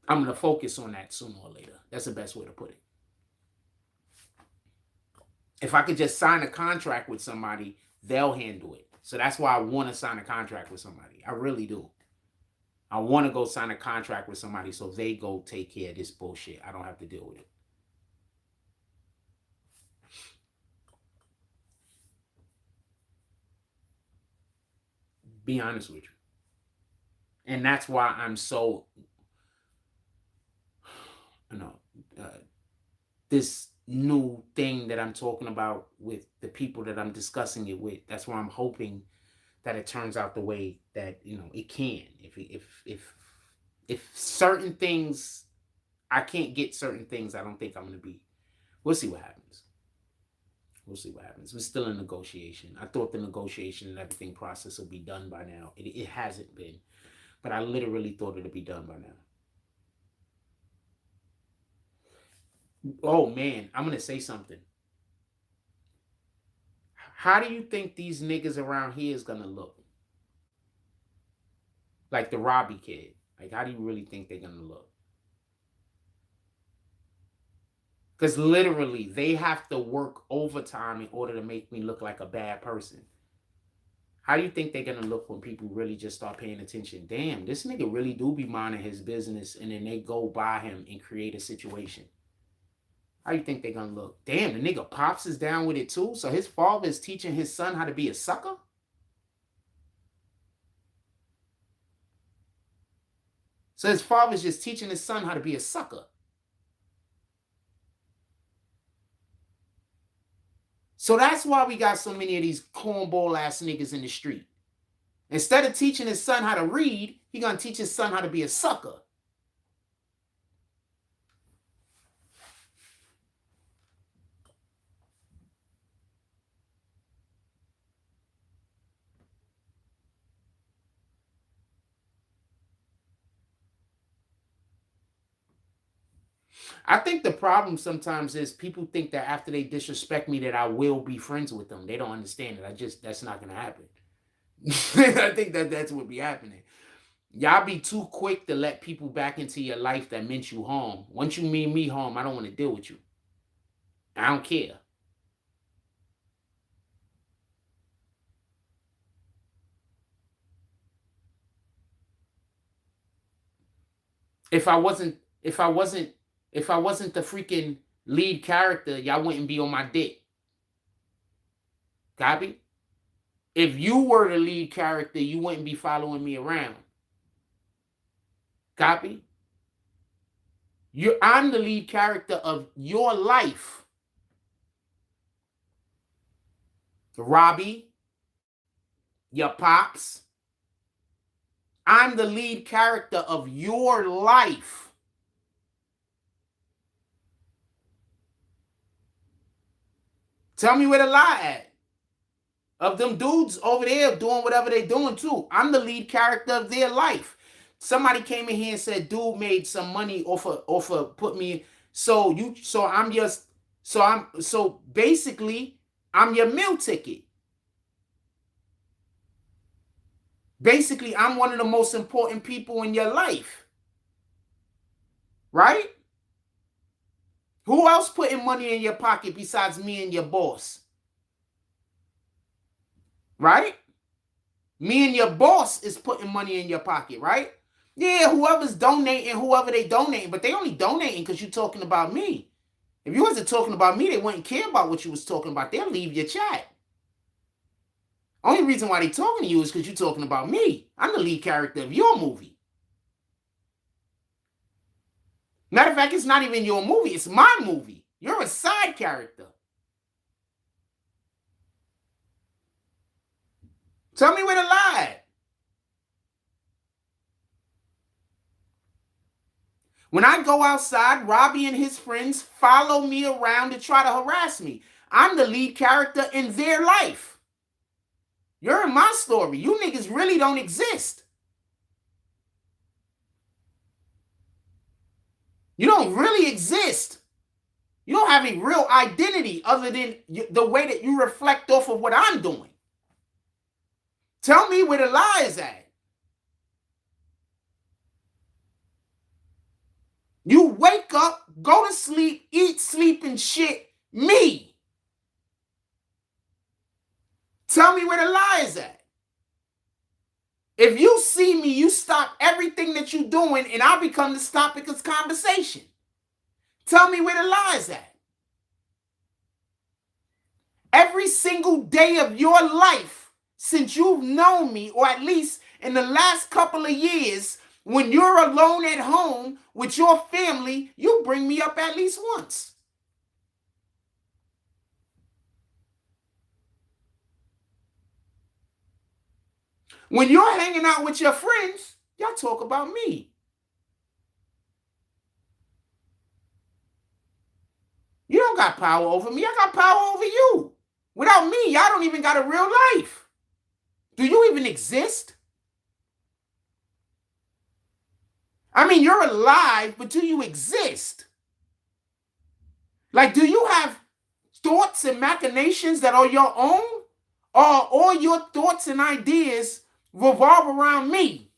Speaker 1: I'm going to focus on that sooner or later. That's the best way to put it. If I could just sign a contract with somebody, they'll handle it. So that's why I want to sign a contract with somebody. I really do. I want to go sign a contract with somebody so they go take care of this bullshit. I don't have to deal with it. Be honest with you. And that's why I'm so, this new thing that I'm talking about with the people that I'm discussing it with, that's why I'm hoping that it turns out the way that, it can. If certain things, I can't get certain things, I don't think I'm going to be. We'll see what happens. We'll see what happens. We're still in negotiation. I thought the negotiation and everything process would be done by now. It hasn't been. But I literally thought it'd be done by now. Oh, man. I'm going to say something. How do you think these niggas around here is going to look? Like the Robbie kid. Like, how do you really think they're going to look? Because literally, they have to work overtime in order to make me look like a bad person. How do you think they're going to look when people really just start paying attention? Damn, this nigga really do be minding his business, and then they go by him and create a situation. How do you think they're going to look? Damn, the nigga Pops is down with it too? So his father is teaching his son how to be a sucker? So his father's just teaching his son how to be a sucker. So that's why we got so many of these cornball ass niggas in the street. Instead of teaching his son how to read, he gonna teach his son how to be a sucker. I think the problem sometimes is people think that after they disrespect me that I will be friends with them. They don't understand it. That's not gonna happen. I think that's what be happening. Y'all be too quick to let people back into your life that meant you harm. Once you mean me harm, I don't want to deal with you. I don't care. If I wasn't the freaking lead character, y'all wouldn't be on my dick. Copy? If you were the lead character, you wouldn't be following me around. Copy? I'm the lead character of your life. Robbie, your Pops. I'm the lead character of your life. Tell me where the lie at. Of them dudes over there doing whatever they doing too. I'm the lead character of their life. Somebody came in here and said, dude made some money off of put me. So basically I'm your meal ticket. Basically, I'm one of the most important people in your life. Right? Who else putting money in your pocket besides me and your boss? Right? Me and your boss is putting money in your pocket, right? Yeah, whoever's donating, whoever they donating, but they only donating because you're talking about me. If you wasn't talking about me, they wouldn't care about what you was talking about. They'll leave your chat. Only reason why they talking to you is because you're talking about me. I'm the lead character of your movie. Matter of fact, it's not even your movie. It's my movie. You're a side character. Tell me where the lie at. When I go outside, Robbie and his friends follow me around to try to harass me. I'm the lead character in their life. You're in my story. You niggas really don't exist. You don't really exist. You don't have a real identity other than the way that you reflect off of what I'm doing. Tell me where the lie is at. You wake up, go to sleep, eat, sleep, and shit me. Tell me where the lie is at. If you see me, you stop everything that you're doing, and I become the topic of conversation. Tell me where the lie is at. Every single day of your life since you've known me, or at least in the last couple of years, when you're alone at home with your family, you bring me up at least once. When you're hanging out with your friends, y'all talk about me. You don't got power over me. I got power over you. Without me, y'all don't even got a real life. Do you even exist? I mean, you're alive, but do you exist? Like, do you have thoughts and machinations that are your own? Or all your thoughts and ideas revolve around me?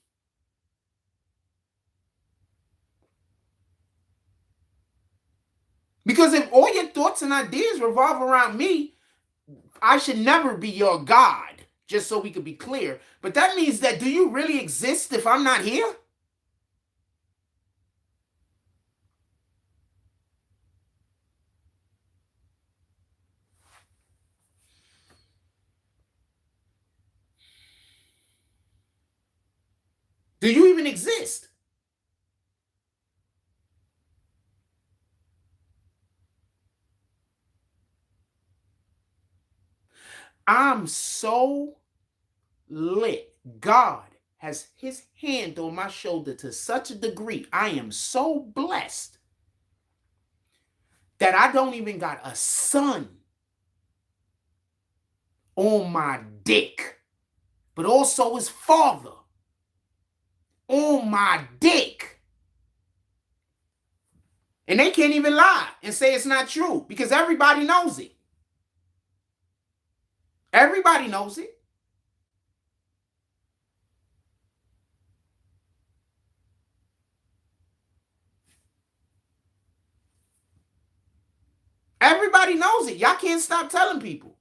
Speaker 1: Because if all your thoughts and ideas revolve around me, I should never be your God, just so we could be clear. But that means that, do you really exist if I'm not here? Do you even exist? I'm so lit. God has his hand on my shoulder to such a degree. I am so blessed that I don't even got a son on my dick, but also his father on my dick. And they can't even lie and say it's not true, because everybody knows it. Everybody knows it. Everybody knows it. Y'all can't stop telling people.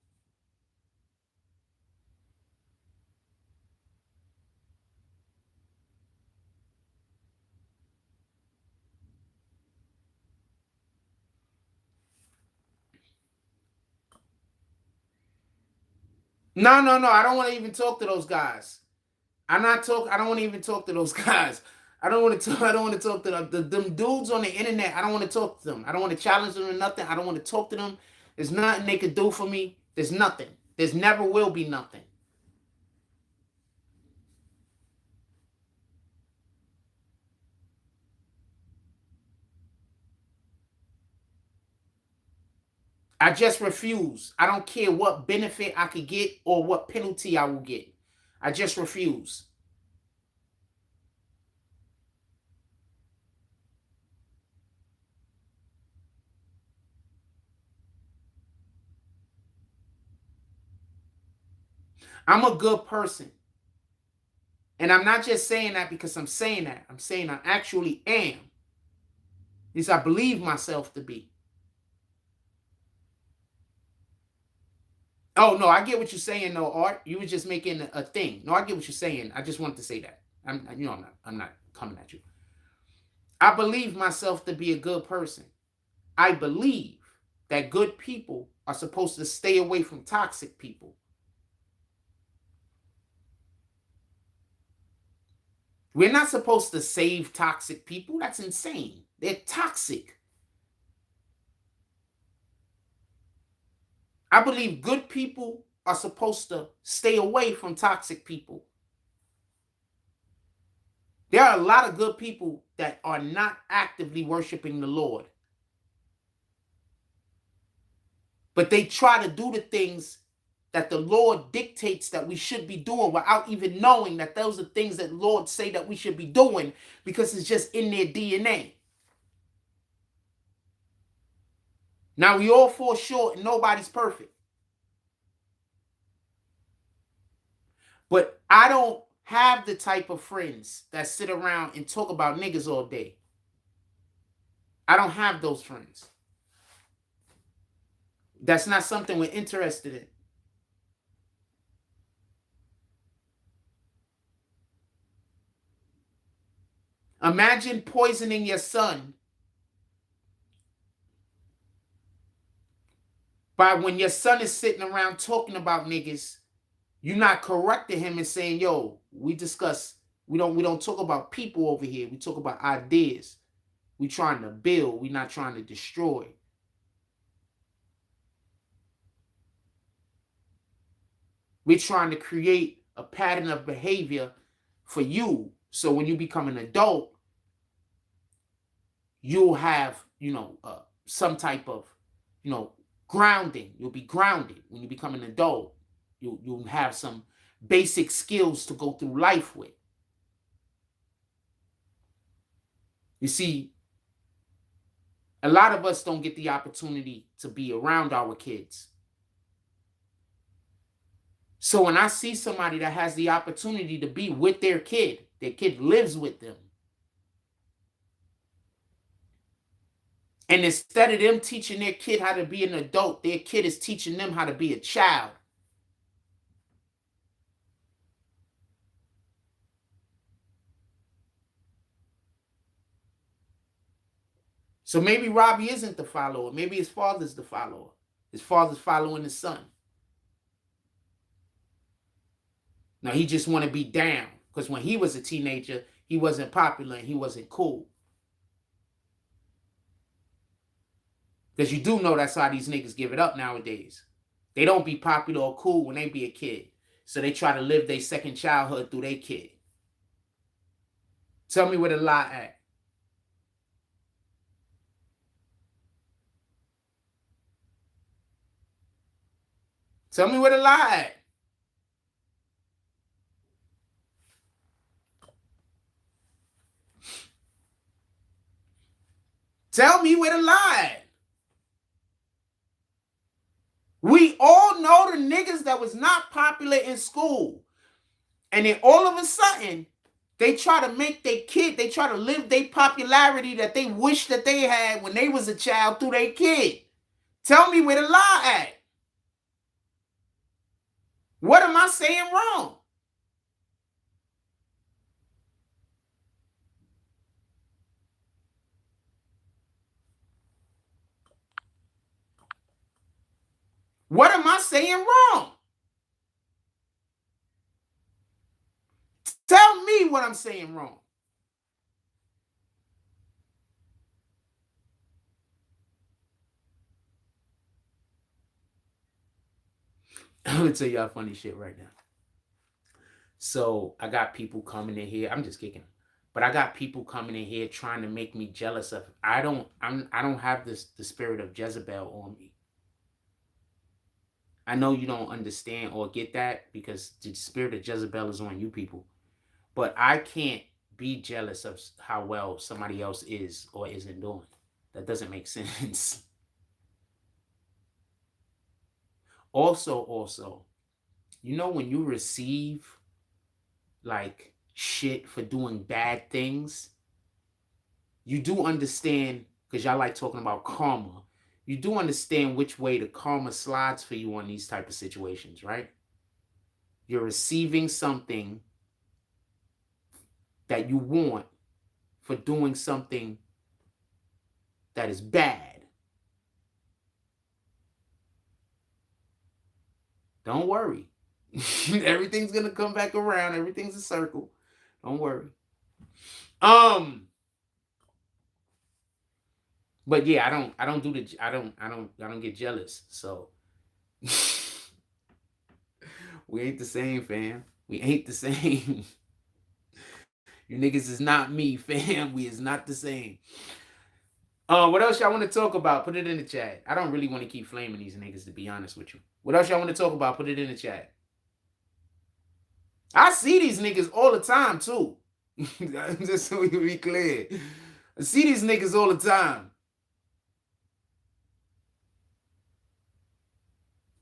Speaker 1: No. I don't want to even talk to those guys. I don't want to even talk to those guys. I don't want to talk to them dudes on the internet. I don't want to talk to them. I don't want to challenge them or nothing. I don't want to talk to them. There's nothing they could do for me. There's nothing. There's never will be nothing. I just refuse. I don't care what benefit I could get or what penalty I will get. I just refuse. I'm a good person. And I'm not just saying that because I'm saying that. I'm saying I actually am. At least I believe myself to be. Oh, no, I get what you're saying, though, Art. You were just making a thing. No, I get what you're saying. I just wanted to say that. I'm not coming at you. I believe myself to be a good person. I believe that good people are supposed to stay away from toxic people. We're not supposed to save toxic people. That's insane. They're toxic. I believe good people are supposed to stay away from toxic people. There are a lot of good people that are not actively worshiping the Lord, but they try to do the things that the Lord dictates that we should be doing without even knowing that those are things that the Lord say that we should be doing, because it's just in their DNA. Now, we all fall short and nobody's perfect. But I don't have the type of friends that sit around and talk about niggas all day. I don't have those friends. That's not something we're interested in. Imagine poisoning your son by when your son is sitting around talking about niggas, you're not correcting him and saying, yo, we don't talk about people over here. We talk about ideas. We trying to build. We not trying to destroy. We're trying to create a pattern of behavior for you. So when you become an adult, you'll have, some type of, grounding. You'll be grounded when you become an adult. You'll have some basic skills to go through life with. You see, a lot of us don't get the opportunity to be around our kids. So when I see somebody that has the opportunity to be with their kid lives with them. And instead of them teaching their kid how to be an adult, their kid is teaching them how to be a child. So maybe Robbie isn't the follower. Maybe his father's the follower. His father's following his son. Now he just want to be down. Because when he was a teenager, he wasn't popular and he wasn't cool. Because you do know that's how these niggas give it up nowadays. They don't be popular or cool when they be a kid. So they try to live their second childhood through their kid. Tell me where the lie at. Tell me where the lie at. Tell me where the lie at. We all know the niggas that was not popular in school. And then all of a sudden, they try to make their kid, they try to live their popularity that they wish that they had when they was a child through their kid. Tell me where the lie at. What am I saying wrong? What am I saying wrong? Tell me what I'm saying wrong. I'm gonna tell y'all funny shit right now. So I got people coming in here. I'm just kicking, but I got people coming in here trying to make me jealous of. I don't have the spirit of Jezebel on me. I know you don't understand or get that because the spirit of Jezebel is on you people. But I can't be jealous of how well somebody else is or isn't doing. That doesn't make sense. Also, when you receive like shit for doing bad things, you do understand, because y'all like talking about karma. You do understand which way the karma slides for you on these type of situations, right? You're receiving something that you want for doing something that is bad. Don't worry. Everything's gonna come back around. Everything's a circle. Don't worry. But yeah, I don't get jealous. So we ain't the same, fam. We ain't the same. You niggas is not me, fam. We is not the same. What else y'all want to talk about? Put it in the chat. I don't really want to keep flaming these niggas, to be honest with you. What else y'all want to talk about? Put it in the chat. I see these niggas all the time, too. Just so we can be clear. I see these niggas all the time.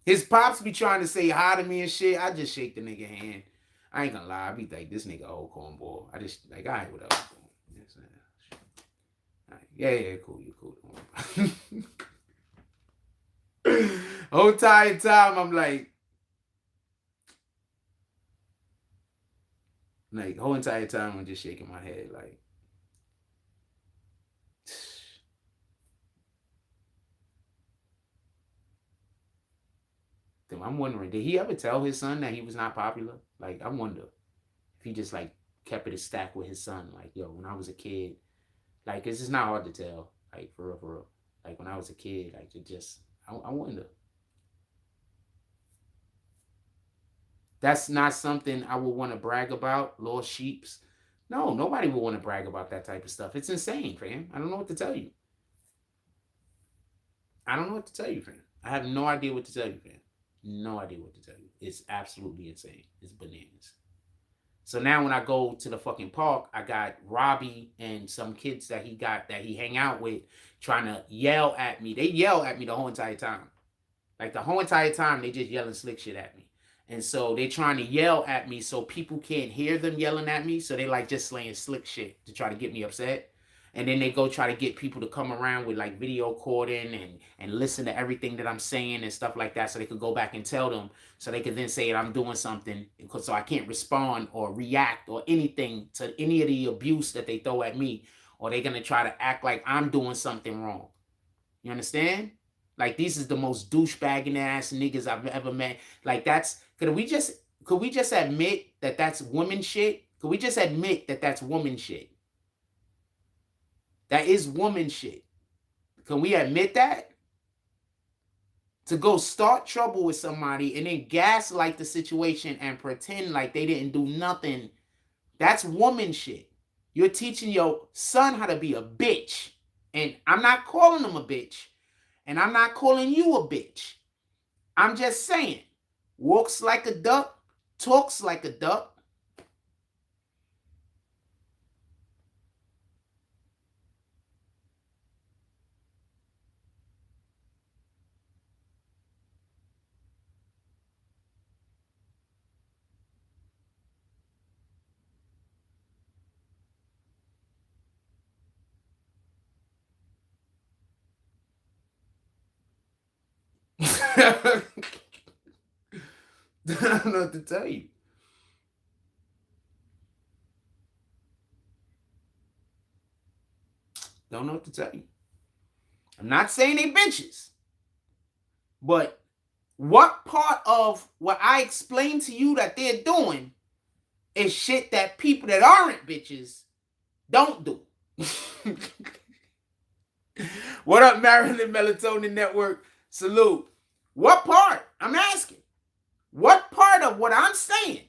Speaker 1: His pops be trying to say hi to me and shit. I just shake the nigga hand. I ain't gonna lie. I be like, this nigga old cornball. I just like, all right, what up? Yeah, cool. You cool. Whole entire time I'm whole entire time I'm just shaking my head like, I'm wondering, did he ever tell his son that he was not popular? Like, I wonder if he just like kept it a stack with his son. Like, yo, when I was a kid, like, it's just not hard to tell. Like, for real, for real. Like, when I was a kid, like, it just, I wonder. That's not something I would want to brag about, Lord Sheeps. No, nobody would want to brag about that type of stuff. It's insane, fam. I don't know what to tell you. I don't know what to tell you, fam. I have no idea what to tell you, fam. No idea what to tell you. It's absolutely insane. It's bananas. So now when I go to the fucking park, I got Robbie and some kids that he hang out with trying to yell at me. They yell at me the whole entire time. Like the whole entire time, they just yelling slick shit at me. And so they trying to yell at me so people can't hear them yelling at me. So they like just slaying slick shit to try to get me upset. And then they go try to get people to come around with like video recording and listen to everything that I'm saying and stuff like that so they could go back and tell them so they could then say that I'm doing something because so I can't respond or react or anything to any of the abuse that they throw at me, or they're going to try to act like I'm doing something wrong. You understand? Like, these is the most douchebagging ass niggas I've ever met. Like, that's, could we just admit that that's woman shit? Could we just admit that that's woman shit? That is woman shit. Can we admit that? To go start trouble with somebody and then gaslight the situation and pretend like they didn't do nothing. That's woman shit. You're teaching your son how to be a bitch. And I'm not calling him a bitch. And I'm not calling you a bitch. I'm just saying, walks like a duck, talks like a duck. I don't know what to tell you. Don't know what to tell you. I'm not saying they bitches. But what part of what I explained to you that they're doing is shit that people that aren't bitches don't do? What up, Maryland Melatonin Network? Salute. What part? I'm asking. What part of what I'm saying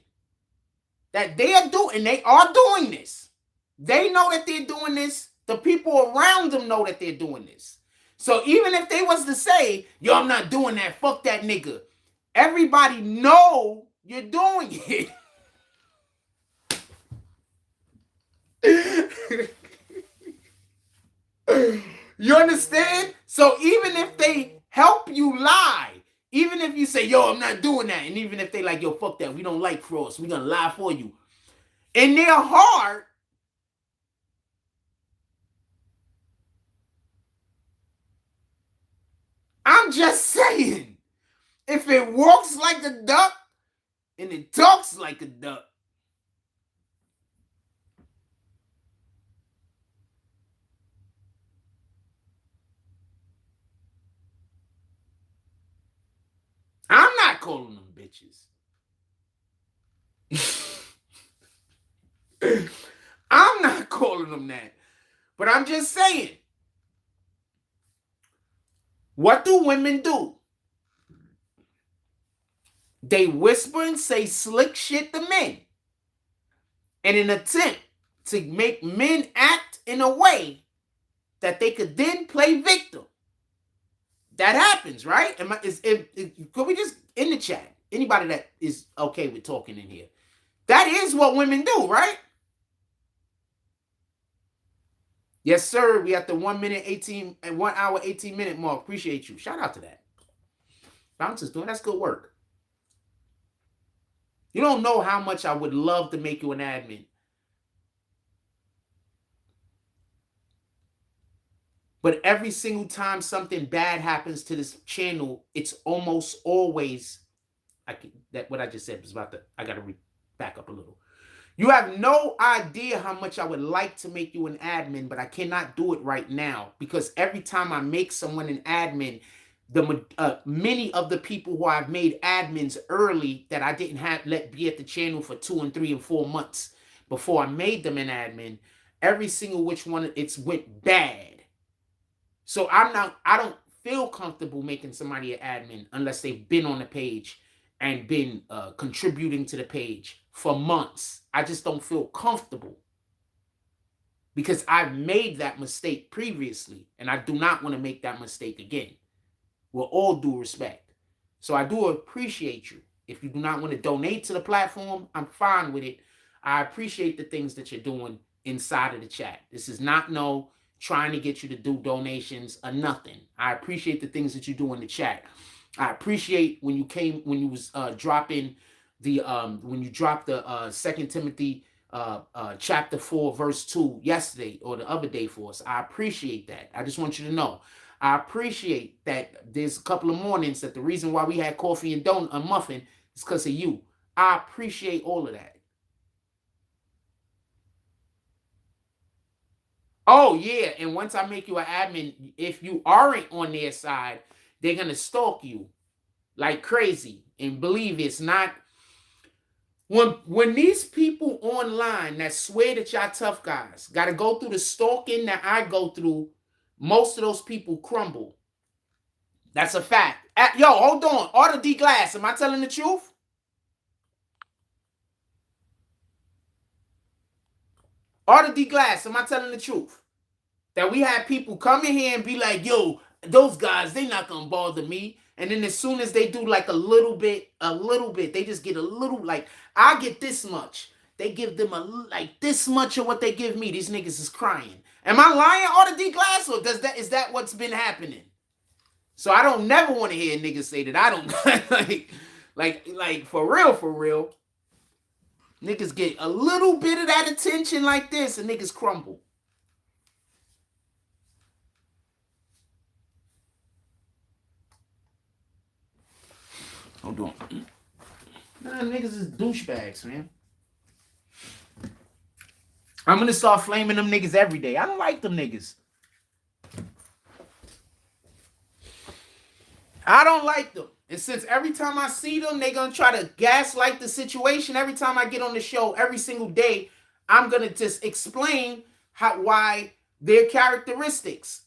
Speaker 1: that they are doing, and they are doing this, they know that they're doing this, the people around them know that they're doing this. So even if they was to say, yo, I'm not doing that, fuck that nigga, everybody know you're doing it. You understand? So even if they help you lie, even if you say, yo, I'm not doing that, and even if they like, yo, fuck that, we don't like Frost, we're gonna lie for you, in their heart, I'm just saying, if it walks like a duck and it talks like a duck, I'm not calling them bitches. I'm not calling them that. But I'm just saying, what do women do? They whisper and say slick shit to men in an attempt to make men act in a way that they could then play victim. That happens, right? Could we just, in the chat, anybody that is okay with talking in here, that is what women do, right? Yes, sir. We at the 1 hour 18 minute mark. Appreciate you. Shout out to that. Bouncers doing that's good work. You don't know how much I would love to make you an admin. But every single time something bad happens to this channel, it's almost always what I just said was about I gotta back up a little. You have no idea how much I would like to make you an admin, but I cannot do it right now because every time I make someone an admin, Many of the people who I've made admins early that I didn't have let be at the channel for 2 and 3 and 4 months before I made them an admin, every single which one it's went bad. So I don't feel comfortable making somebody an admin unless they've been on the page and been contributing to the page for months. I just don't feel comfortable because I've made that mistake previously and I do not want to make that mistake again. With all due respect. So I do appreciate you. If you do not want to donate to the platform, I'm fine with it. I appreciate the things that you're doing inside of the chat. This is not no trying to get you to do donations or nothing. I appreciate the things that you do in the chat. I appreciate when you was dropping the when you dropped the 2 Timothy chapter 4 verse 2 yesterday or the other day for us. I appreciate that. I just want you to know. I appreciate that there's a couple of mornings that the reason why we had coffee and a muffin is because of you. I appreciate all of that. Oh, yeah. And once I make you an admin, if you aren't on their side, they're going to stalk you like crazy. And believe it's not. When these people online that swear that y'all tough guys got to go through the stalking that I go through, most of those people crumble. That's a fact. Yo, hold on. Order D Glass. Am I telling the truth? Order D Glass. Am I telling the truth? That we have people come in here and be like, yo, those guys, they not going to bother me. And then as soon as they do like a little bit, they just get a little, like, I get this much. They give them like this much of what they give me. These niggas is crying. Am I lying, Order D Glass, or is that what's been happening? So I don't never want to hear niggas say that I don't like for real. Niggas get a little bit of that attention like this and niggas crumble. Hold on. Nah, niggas is douchebags, man. I'm gonna start flaming them niggas every day. I don't like them niggas. I don't like them. And since every time I see them, they're gonna try to gaslight the situation. Every time I get on the show, every single day, I'm gonna just explain why their characteristics.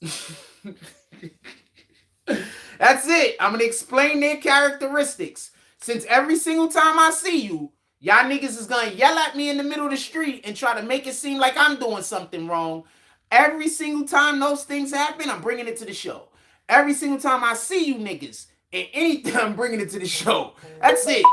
Speaker 1: That's it. I'm gonna explain their characteristics. Since every single time I see you, y'all niggas is gonna yell at me in the middle of the street and try to make it seem like I'm doing something wrong. Every single time those things happen, I'm bringing it to the show. Every single time I see you niggas, and anything, I'm bringing it to the show. That's it.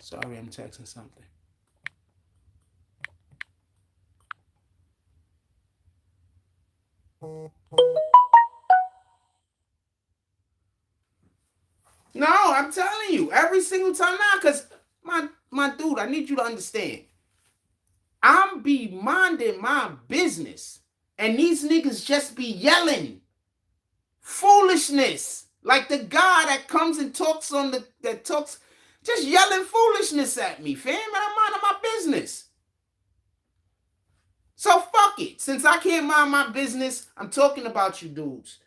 Speaker 1: Sorry, I'm texting something. No, I'm telling you, every single time now, because my dude, I need you to understand. I'm be minding my business. And these niggas just be yelling. Foolishness. Like the guy that comes and talks just yelling foolishness at me, fam, and I'm minding my business. So fuck it. Since I can't mind my business, I'm talking about you dudes.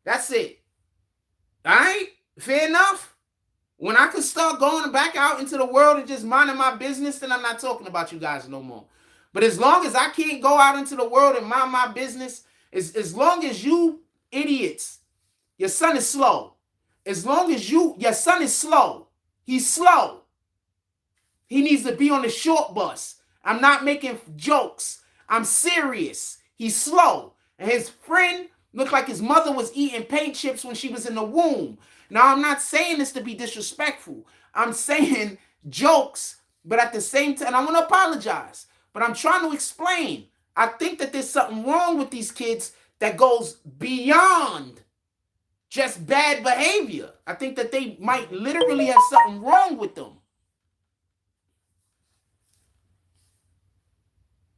Speaker 1: That's it. All right? Fair enough? When I could start going back out into the world and just minding my business, then I'm not talking about you guys no more. But as long as I can't go out into the world and mind my business, as long as you idiots, your son is slow. As long as your son is slow. He's slow. He needs to be on the short bus. I'm not making jokes. I'm serious. He's slow. And his friend Looked like his mother was eating paint chips when she was in the womb. Now, I'm not saying this to be disrespectful. I'm saying jokes, but at the same time, and I want to apologize, but I'm trying to explain. I think that there's something wrong with these kids that goes beyond just bad behavior. I think that they might literally have something wrong with them.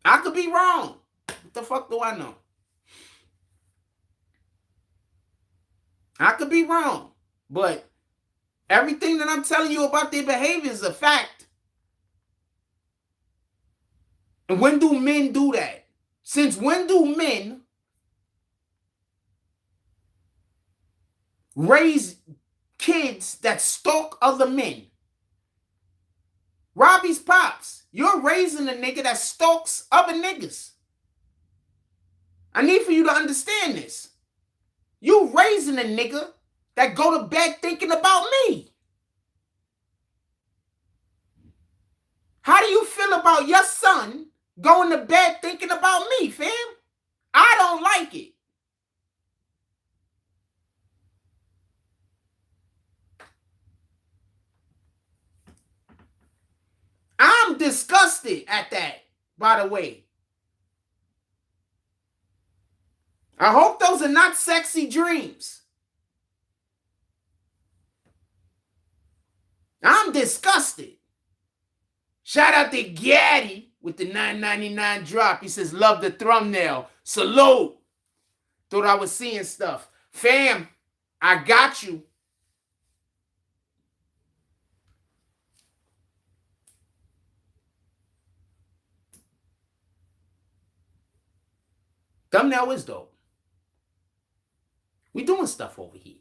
Speaker 1: I could be wrong. What the fuck do I know? I could be wrong. But everything that I'm telling you about their behavior is a fact. And when do men do that? Since when do men raise kids that stalk other men? Robbie's pops, you're raising a nigga that stalks other niggas. I need for you to understand this. You raising a nigga that go to bed thinking about me. How do you feel about your son going to bed thinking about me, fam? I don't like it. I'm disgusted at that, by the way. I hope those are not sexy dreams. I'm disgusted. Shout out to Gaddy with the $9.99 drop. He says, love the thumbnail. Salute. Thought I was seeing stuff. Fam, I got you. Thumbnail is dope. We doing stuff over here.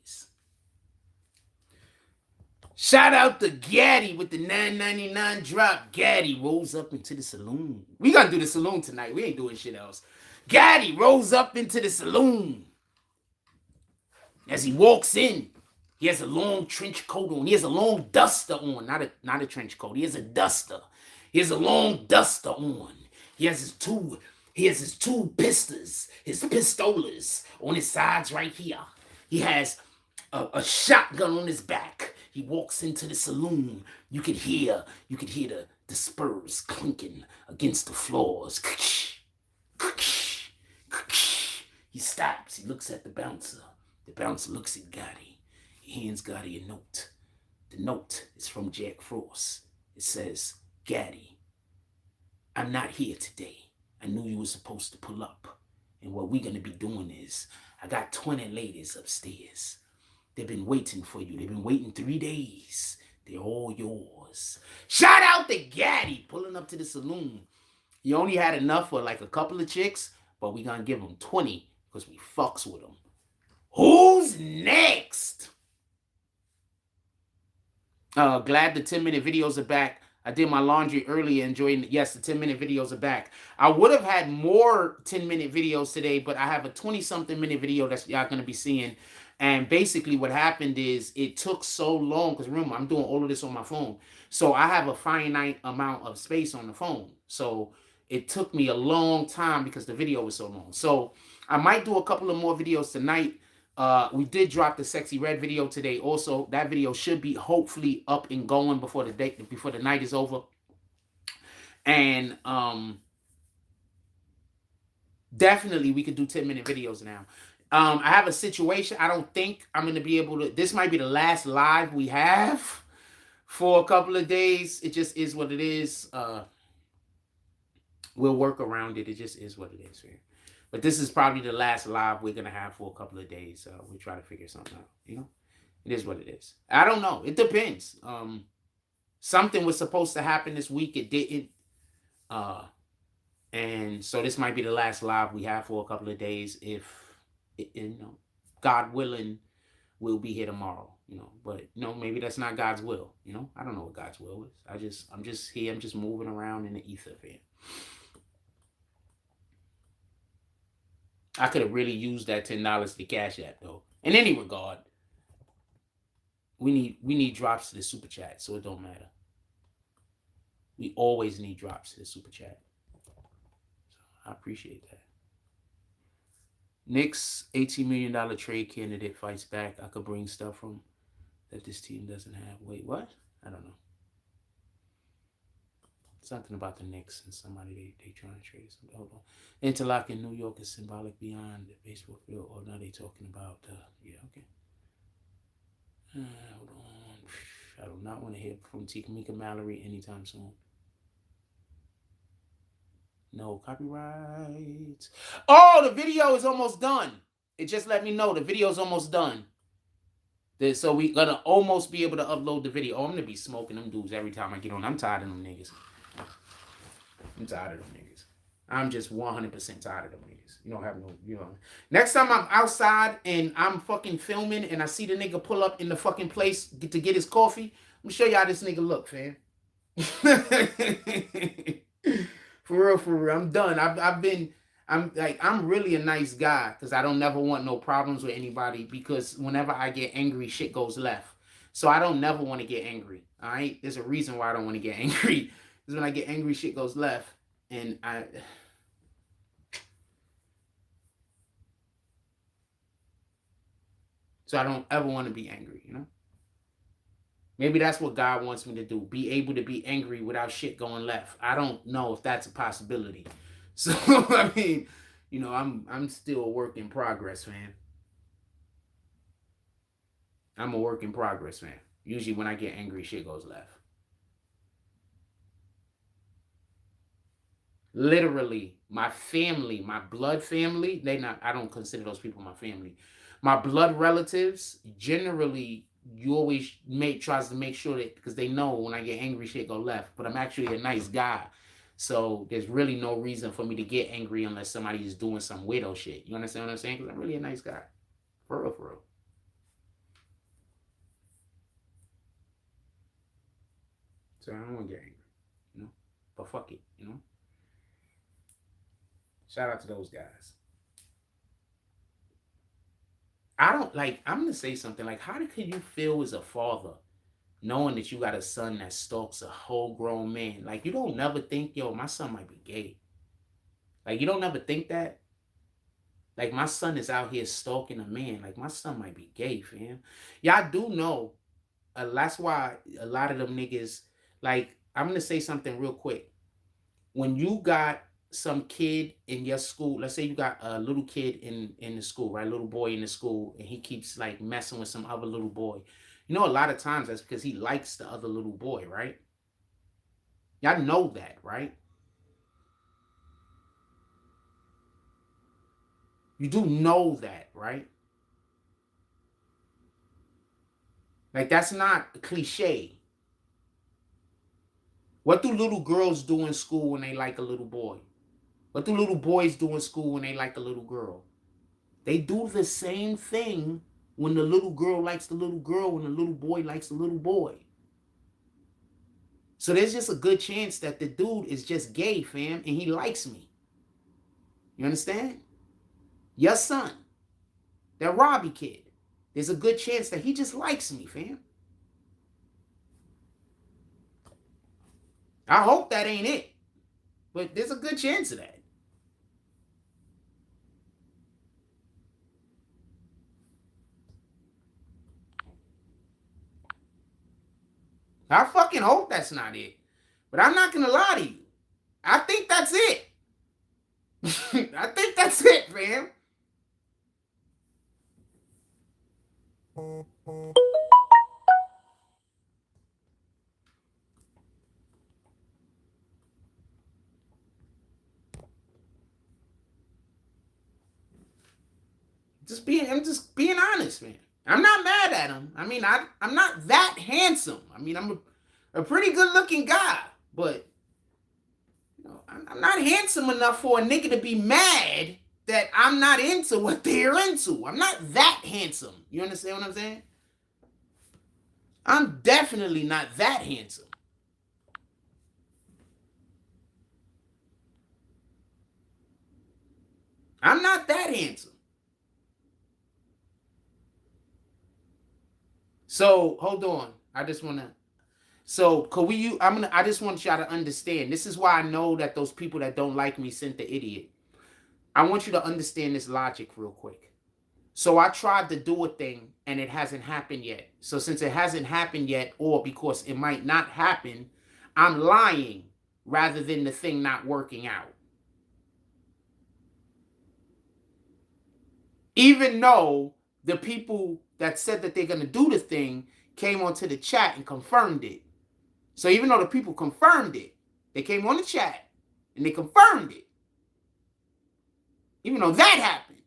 Speaker 1: Shout out to Gaddy with the $9.99 drop. Gaddy rolls up into the saloon. We gonna do the saloon tonight. We ain't doing shit else. Gaddy rolls up into the saloon. As he walks in, he has a long trench coat on. He has a long duster on. Not a trench coat. He has a duster. He has a long duster on. He has his two pistols, his pistolas on his sides right here. He has a shotgun on his back. He walks into the saloon. You could hear the spurs clinking against the floors. He stops. He looks at the bouncer. The bouncer looks at Gotti. He hands Gotti a note. The note is from Jack Frost. It says, Gotti, I'm not here today. I knew you were supposed to pull up. And what we're going to be doing is, I got 20 ladies upstairs. They've been waiting for you. They've been waiting 3 days. They're all yours. Shout out to Gaddy pulling up to the saloon. He only had enough for like a couple of chicks, but we're going to give him 20 because we fucks with him. Who's next? Glad the 10-minute videos are back. I did my laundry earlier, enjoying it. Yes, the 10-minute videos are back. I would have had more 10-minute videos today, but I have a 20-something minute video that y'all going to be seeing. And basically what happened is it took so long, because remember, I'm doing all of this on my phone. So I have a finite amount of space on the phone. So it took me a long time because the video was so long. So I might do a couple of more videos tonight. We did drop the Sexy Red video today. Also, that video should be hopefully up and going before the night is over. And definitely we could do 10-minute videos now. I have a situation. I don't think I'm going to be able to. This might be the last live we have for a couple of days. It just is what it is. We'll work around it. It just is what it is, man. But this is probably the last live we're going to have for a couple of days. We'll try to figure something out. You know, it is what it is. I don't know. It depends. Something was supposed to happen this week. It didn't. And so this might be the last live we have for a couple of days. If, you know, God willing, we'll be here tomorrow, you know, but you know, maybe that's not God's will, you know, I don't know what God's will is. I'm just here. I'm just moving around in the ether, man. I could have really used that $10 to Cash App though. In any regard, we need drops to the super chat, so it don't matter. We always need drops to the super chat. So I appreciate that. Knicks $18 million trade candidate fights back. I could bring stuff from that this team doesn't have. Wait, what? I don't know. Something about the Knicks and somebody they trying to trade something. Hold on. Interlock in New York is symbolic beyond the baseball field. Or now they talking about yeah, okay. Hold on. I do not want to hear from Tamika Mallory anytime soon. No copyrights. Oh, the video is almost done. It just let me know the video is almost done. So we gonna almost be able to upload the video. Oh, I'm gonna be smoking them dudes every time I get on. I'm tired of them niggas. I'm tired of them niggas. I'm just 100% tired of them niggas. You don't have no, you know. Next time I'm outside and I'm fucking filming and I see the nigga pull up in the fucking place to get his coffee, I'm gonna show y'all this nigga look, fam. For real. I'm done. I'm really a nice guy because I don't never want no problems with anybody because whenever I get angry, shit goes left. So I don't never want to get angry. All right. There's a reason why I don't want to get angry. Because when I get angry, shit goes left. And so I don't ever want to be angry, you know? Maybe that's what God wants me to do. Be able to be angry without shit going left. I don't know if that's a possibility. So, I mean, you know, I'm still a work in progress, man. I'm a work in progress, man. Usually when I get angry, shit goes left. Literally, my family, my blood family, I don't consider those people my family. My blood relatives, generally, you always tries to make sure that, because they know when I get angry, shit go left. But I'm actually a nice guy. So there's really no reason for me to get angry unless somebody is doing some weirdo shit. You understand what I'm saying? Because I'm really a nice guy. For real, for real. So I don't want to get angry, you know? But fuck it, you know? Shout out to those guys. I'm going to say something. Like, how can you feel as a father knowing that you got a son that stalks a whole grown man? Like, you don't never think, yo, my son might be gay. Like, you don't never think that? Like, my son is out here stalking a man. Like, my son might be gay, fam. Y'all do know. That's why a lot of them niggas, like, I'm going to say something real quick. When you got some kid in your school, let's say you got a little kid in the school, right? A little boy in the school, and he keeps like messing with some other little boy. You know, a lot of times that's because he likes the other little boy, right? Y'all know that, right? You do know that, right? Like, that's not a cliche. What do little girls do in school when they like a little boy? What do little boys do in school when they like a little girl? They do the same thing when the little girl likes the little girl, when the little boy likes the little boy. So there's just a good chance that the dude is just gay, fam, and he likes me. You understand? Your son, that Robbie kid, there's a good chance that he just likes me, fam. I hope that ain't it, but there's a good chance of that. I fucking hope that's not it. But I'm not gonna lie to you. I think that's it. I think that's it, fam. I'm just being honest, man. I'm not mad at him. I mean, I'm not that handsome. I mean, I'm a pretty good looking guy, but you know, I'm not handsome enough for a nigga to be mad that I'm not into what they're into. I'm not that handsome. You understand what I'm saying? I'm definitely not that handsome. I'm not that handsome. So hold on. I just wanna. So could we? I just want y'all to understand. This is why I know that those people that don't like me sent the idiot. I want you to understand this logic real quick. So I tried to do a thing and it hasn't happened yet. So since it hasn't happened yet, or because it might not happen, I'm lying rather than the thing not working out. Even though the people that said that they're going to do the thing came onto the chat and confirmed it. So even though the people confirmed it, they came on the chat and they confirmed it. Even though that happened.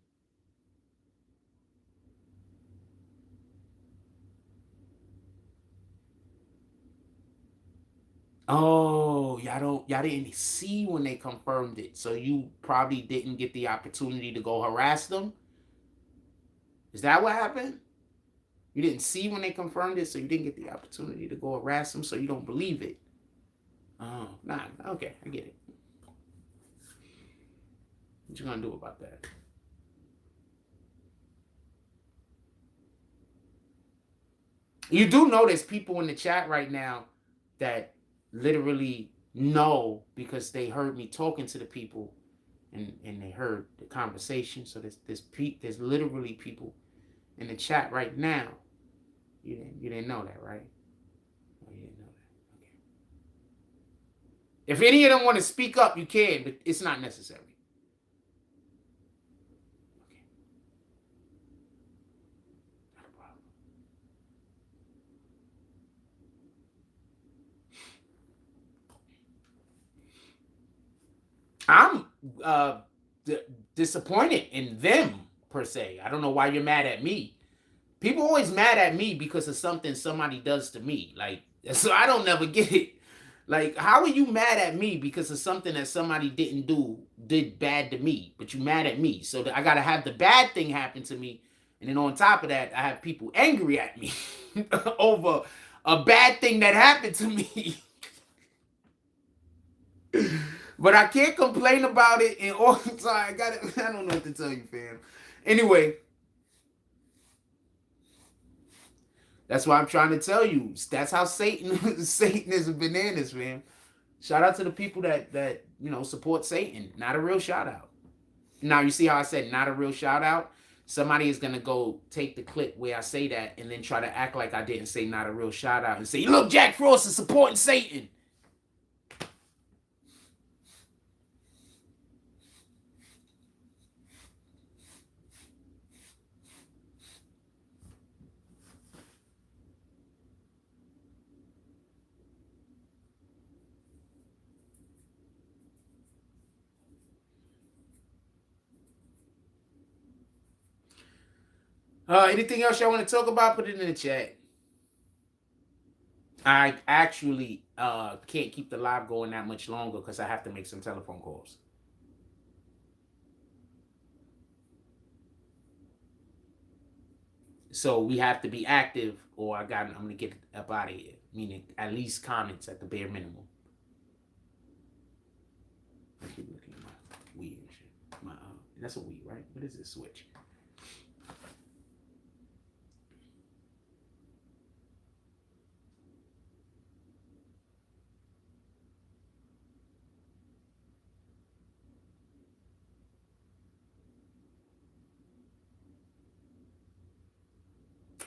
Speaker 1: Oh, y'all didn't see when they confirmed it. So you probably didn't get the opportunity to go harass them. Is that what happened? You didn't see when they confirmed it, so you didn't get the opportunity to go harass them, so you don't believe it. Oh, nah, okay, I get it. What you gonna do about that? You do know there's people in the chat right now that literally know because they heard me talking to the people and they heard the conversation. So there's literally people in the chat right now. You didn't know that, right? Oh, you didn't know that. Okay. If any of them want to speak up, you can, but it's not necessary. Okay. Not a problem. I'm disappointed in them per se. I don't know why you're mad at me. People always mad at me because of something somebody does to me. Like, so I don't never get it. Like, how are you mad at me because of something that somebody did bad to me, but you mad at me? So I gotta have the bad thing happen to me, and then on top of that, I have people angry at me over a bad thing that happened to me. But I can't complain about it, and all the time I don't know what to tell you, fam. Anyway. That's why I'm trying to tell you. That's how Satan is bananas, man. Shout out to the people that support Satan. Not a real shout out. Now you see how I said not a real shout out? Somebody is gonna go take the clip where I say that and then try to act like I didn't say not a real shout out and say, look, Jack Frost is supporting Satan. Anything else y'all want to talk about? Put it in the chat. I actually can't keep the live going that much longer because I have to make some telephone calls. So we have to be active, or I'm gonna get up out of here. Meaning at least comments at the bare minimum. I keep looking at my weed and shit. That's a weed, right? What is this switch?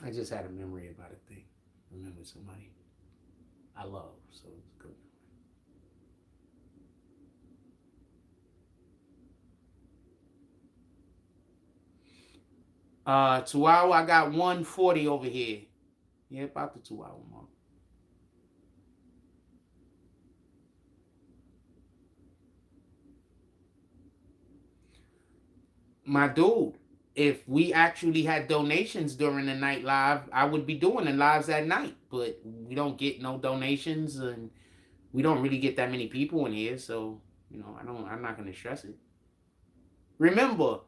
Speaker 1: I just had a memory about a thing. Remember somebody I love, so it's good. Chihuahua, I got 140 over here. Yeah, about the 2 hour mark. My dude, if we actually had donations during the night live, I would be doing the lives at night. But we don't get no donations, and we don't really get that many people in here, so I'm not gonna stress it. Remember,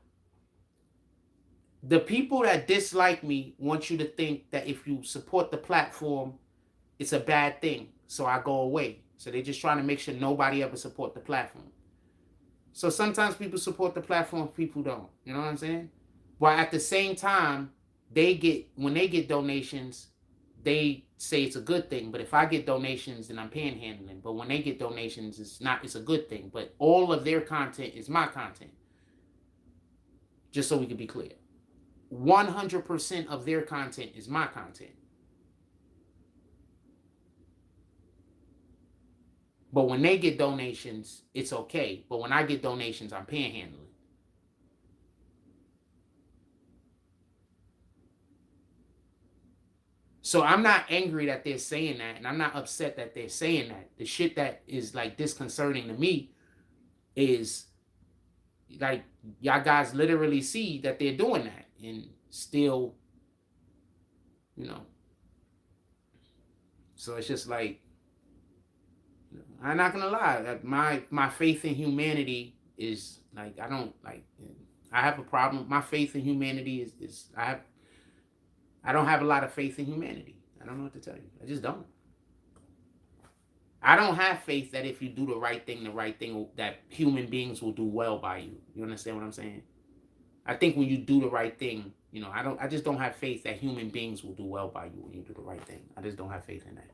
Speaker 1: the people that dislike me want you to think that if you support the platform, it's a bad thing. So I go away. So they're just trying to make sure nobody ever support the platform. So sometimes people support the platform, people don't. You know what I'm saying? But at the same time, when they get donations, they say it's a good thing. But if I get donations, then I'm panhandling. But when they get donations, it's a good thing. But all of their content is my content. Just so we can be clear. 100% of their content is my content. But when they get donations, it's okay. But when I get donations, I'm panhandling. So I'm not angry that they're saying that, and I'm not upset that they're saying that. The shit that is like disconcerting to me is like y'all guys literally see that they're doing that and still, you know. So it's just like, I'm not gonna lie. My faith in humanity is like, I don't like. I have a problem. My faith in humanity is I don't have a lot of faith in humanity. I don't know what to tell you. I just don't. I don't have faith that if you do the right thing, that human beings will do well by you. You understand what I'm saying? I think when you do the right thing, you know, I just don't have faith that human beings will do well by you when you do the right thing. I just don't have faith in that.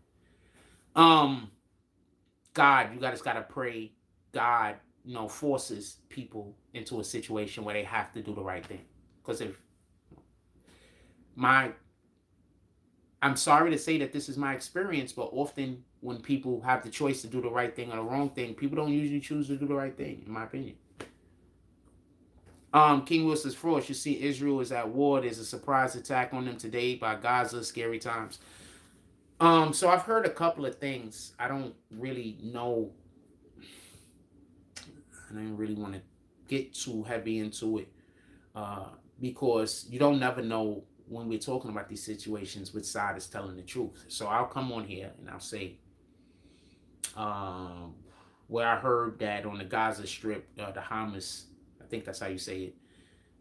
Speaker 1: God, you guys gotta pray. God, you know, forces people into a situation where they have to do the right thing. Because if I'm sorry to say that this is my experience, but often when people have the choice to do the right thing or the wrong thing, people don't usually choose to do the right thing, in my opinion. King Wilson's Frost, you see Israel is at war. There's a surprise attack on them today by Gaza. Scary times. So I've heard a couple of things. I don't really know. I don't really want to get too heavy into it because you don't never know when we're talking about these situations which side is telling the truth. So I'll come on here and I'll say where I heard that on the Gaza Strip, the Hamas, I think that's how you say it,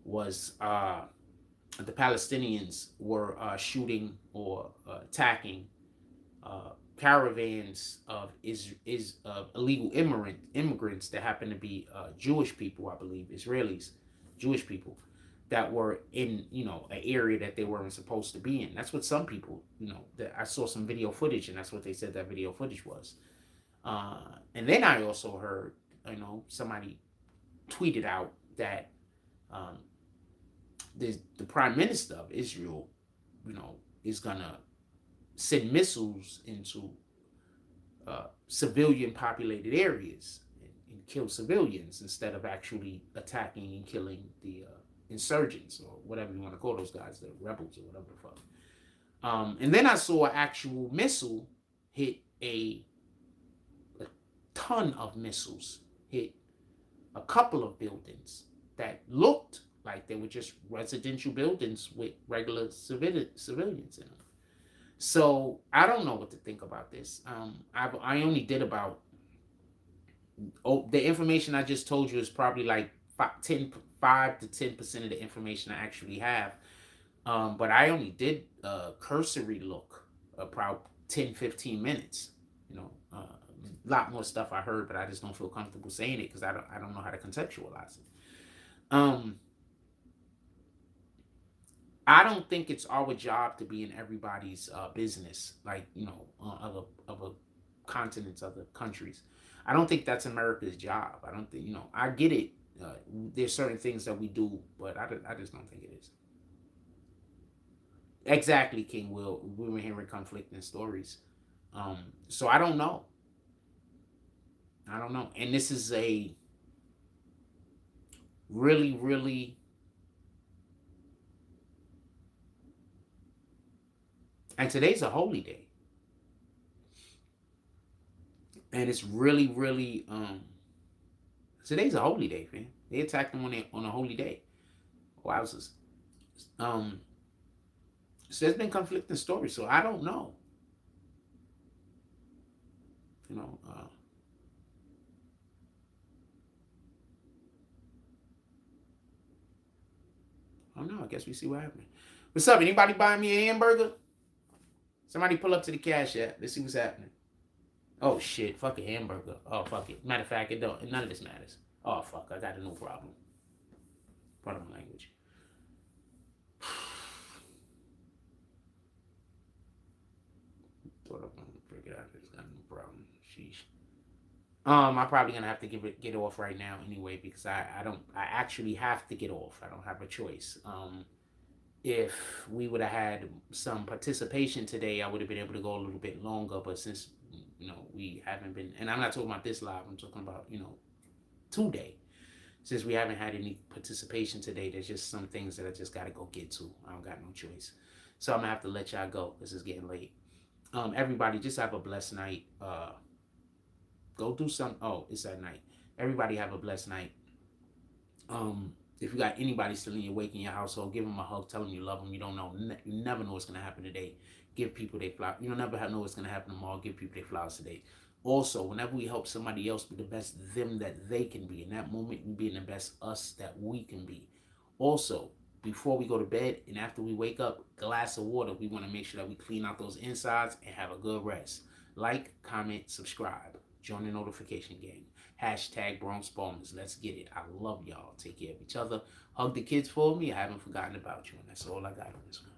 Speaker 1: was the Palestinians were shooting or attacking caravans of illegal immigrants that happen to be Jewish people, I believe, Israelis, Jewish people that were in, you know, an area that they weren't supposed to be in. That's what some people, you know, that I saw some video footage and that's what they said that video footage was. And then I also heard, you know, somebody tweeted out that the prime minister of Israel, you know, is gonna send missiles into civilian populated areas and kill civilians instead of actually attacking and killing the insurgents or whatever you want to call those guys, the rebels or whatever the fuck. And then I saw an actual missile hit a ton of missiles hit a couple of buildings that looked like they were just residential buildings with regular civilians in them. So I don't know what to think about this. I only did about, the information I just told you is probably like 5 to 10% of the information I actually have. But I only did a cursory look about 10, 15 minutes. You know, a lot more stuff I heard, but I just don't feel comfortable saying it because I don't know how to contextualize it. I don't think it's our job to be in everybody's business, like, you know, other continents, other countries. I don't think that's America's job. I don't think, you know, I get it. There's certain things that we do, but I just don't think it is. Exactly, King Will. We were hearing conflicting stories. So I don't know. And this is a really, really, and today's a holy day. And it's really, really, today's a holy day, man. They attacked them on a holy day. Wowzers. So there's been conflicting stories, so I don't know. You know, I don't know. I guess we see what happens. What's up? Anybody buying me a hamburger? Somebody pull up to the cash app. Let's see what's happening. Oh shit! Fuck a hamburger. Oh fuck it. Matter of fact, it don't. None of this matters. Oh fuck! I got a new problem. Pardon my language. Thought I'm gonna break it out. It's got a new problem. Sheesh. I'm probably gonna have to get off right now anyway because I actually have to get off. I don't have a choice. If we would have had some participation today, I would have been able to go a little bit longer. But since we haven't been, and I'm not talking about this live, I'm talking about today. Since we haven't had any participation today, there's just some things that I just gotta go get to. I don't got no choice, so I'm gonna have to let y'all go. This is getting late. Everybody, just have a blessed night. Go do some. Oh, it's at night. Everybody have a blessed night. If you got anybody still in your wake in your household, give them a hug. Tell them you love them. You don't know. You never know what's gonna happen today. Give people their flowers. You don't never know what's gonna happen tomorrow. Give people their flowers today. Also, whenever we help somebody else be the best them that they can be, in that moment, we being the best us that we can be. Also, before we go to bed and after we wake up, glass of water. We want to make sure that we clean out those insides and have a good rest. Like, comment, subscribe. Join the notification gang. Hashtag Bronx Bonus. Let's get it. I love y'all. Take care of each other. Hug the kids for me. I haven't forgotten about you. And that's all I got on this one.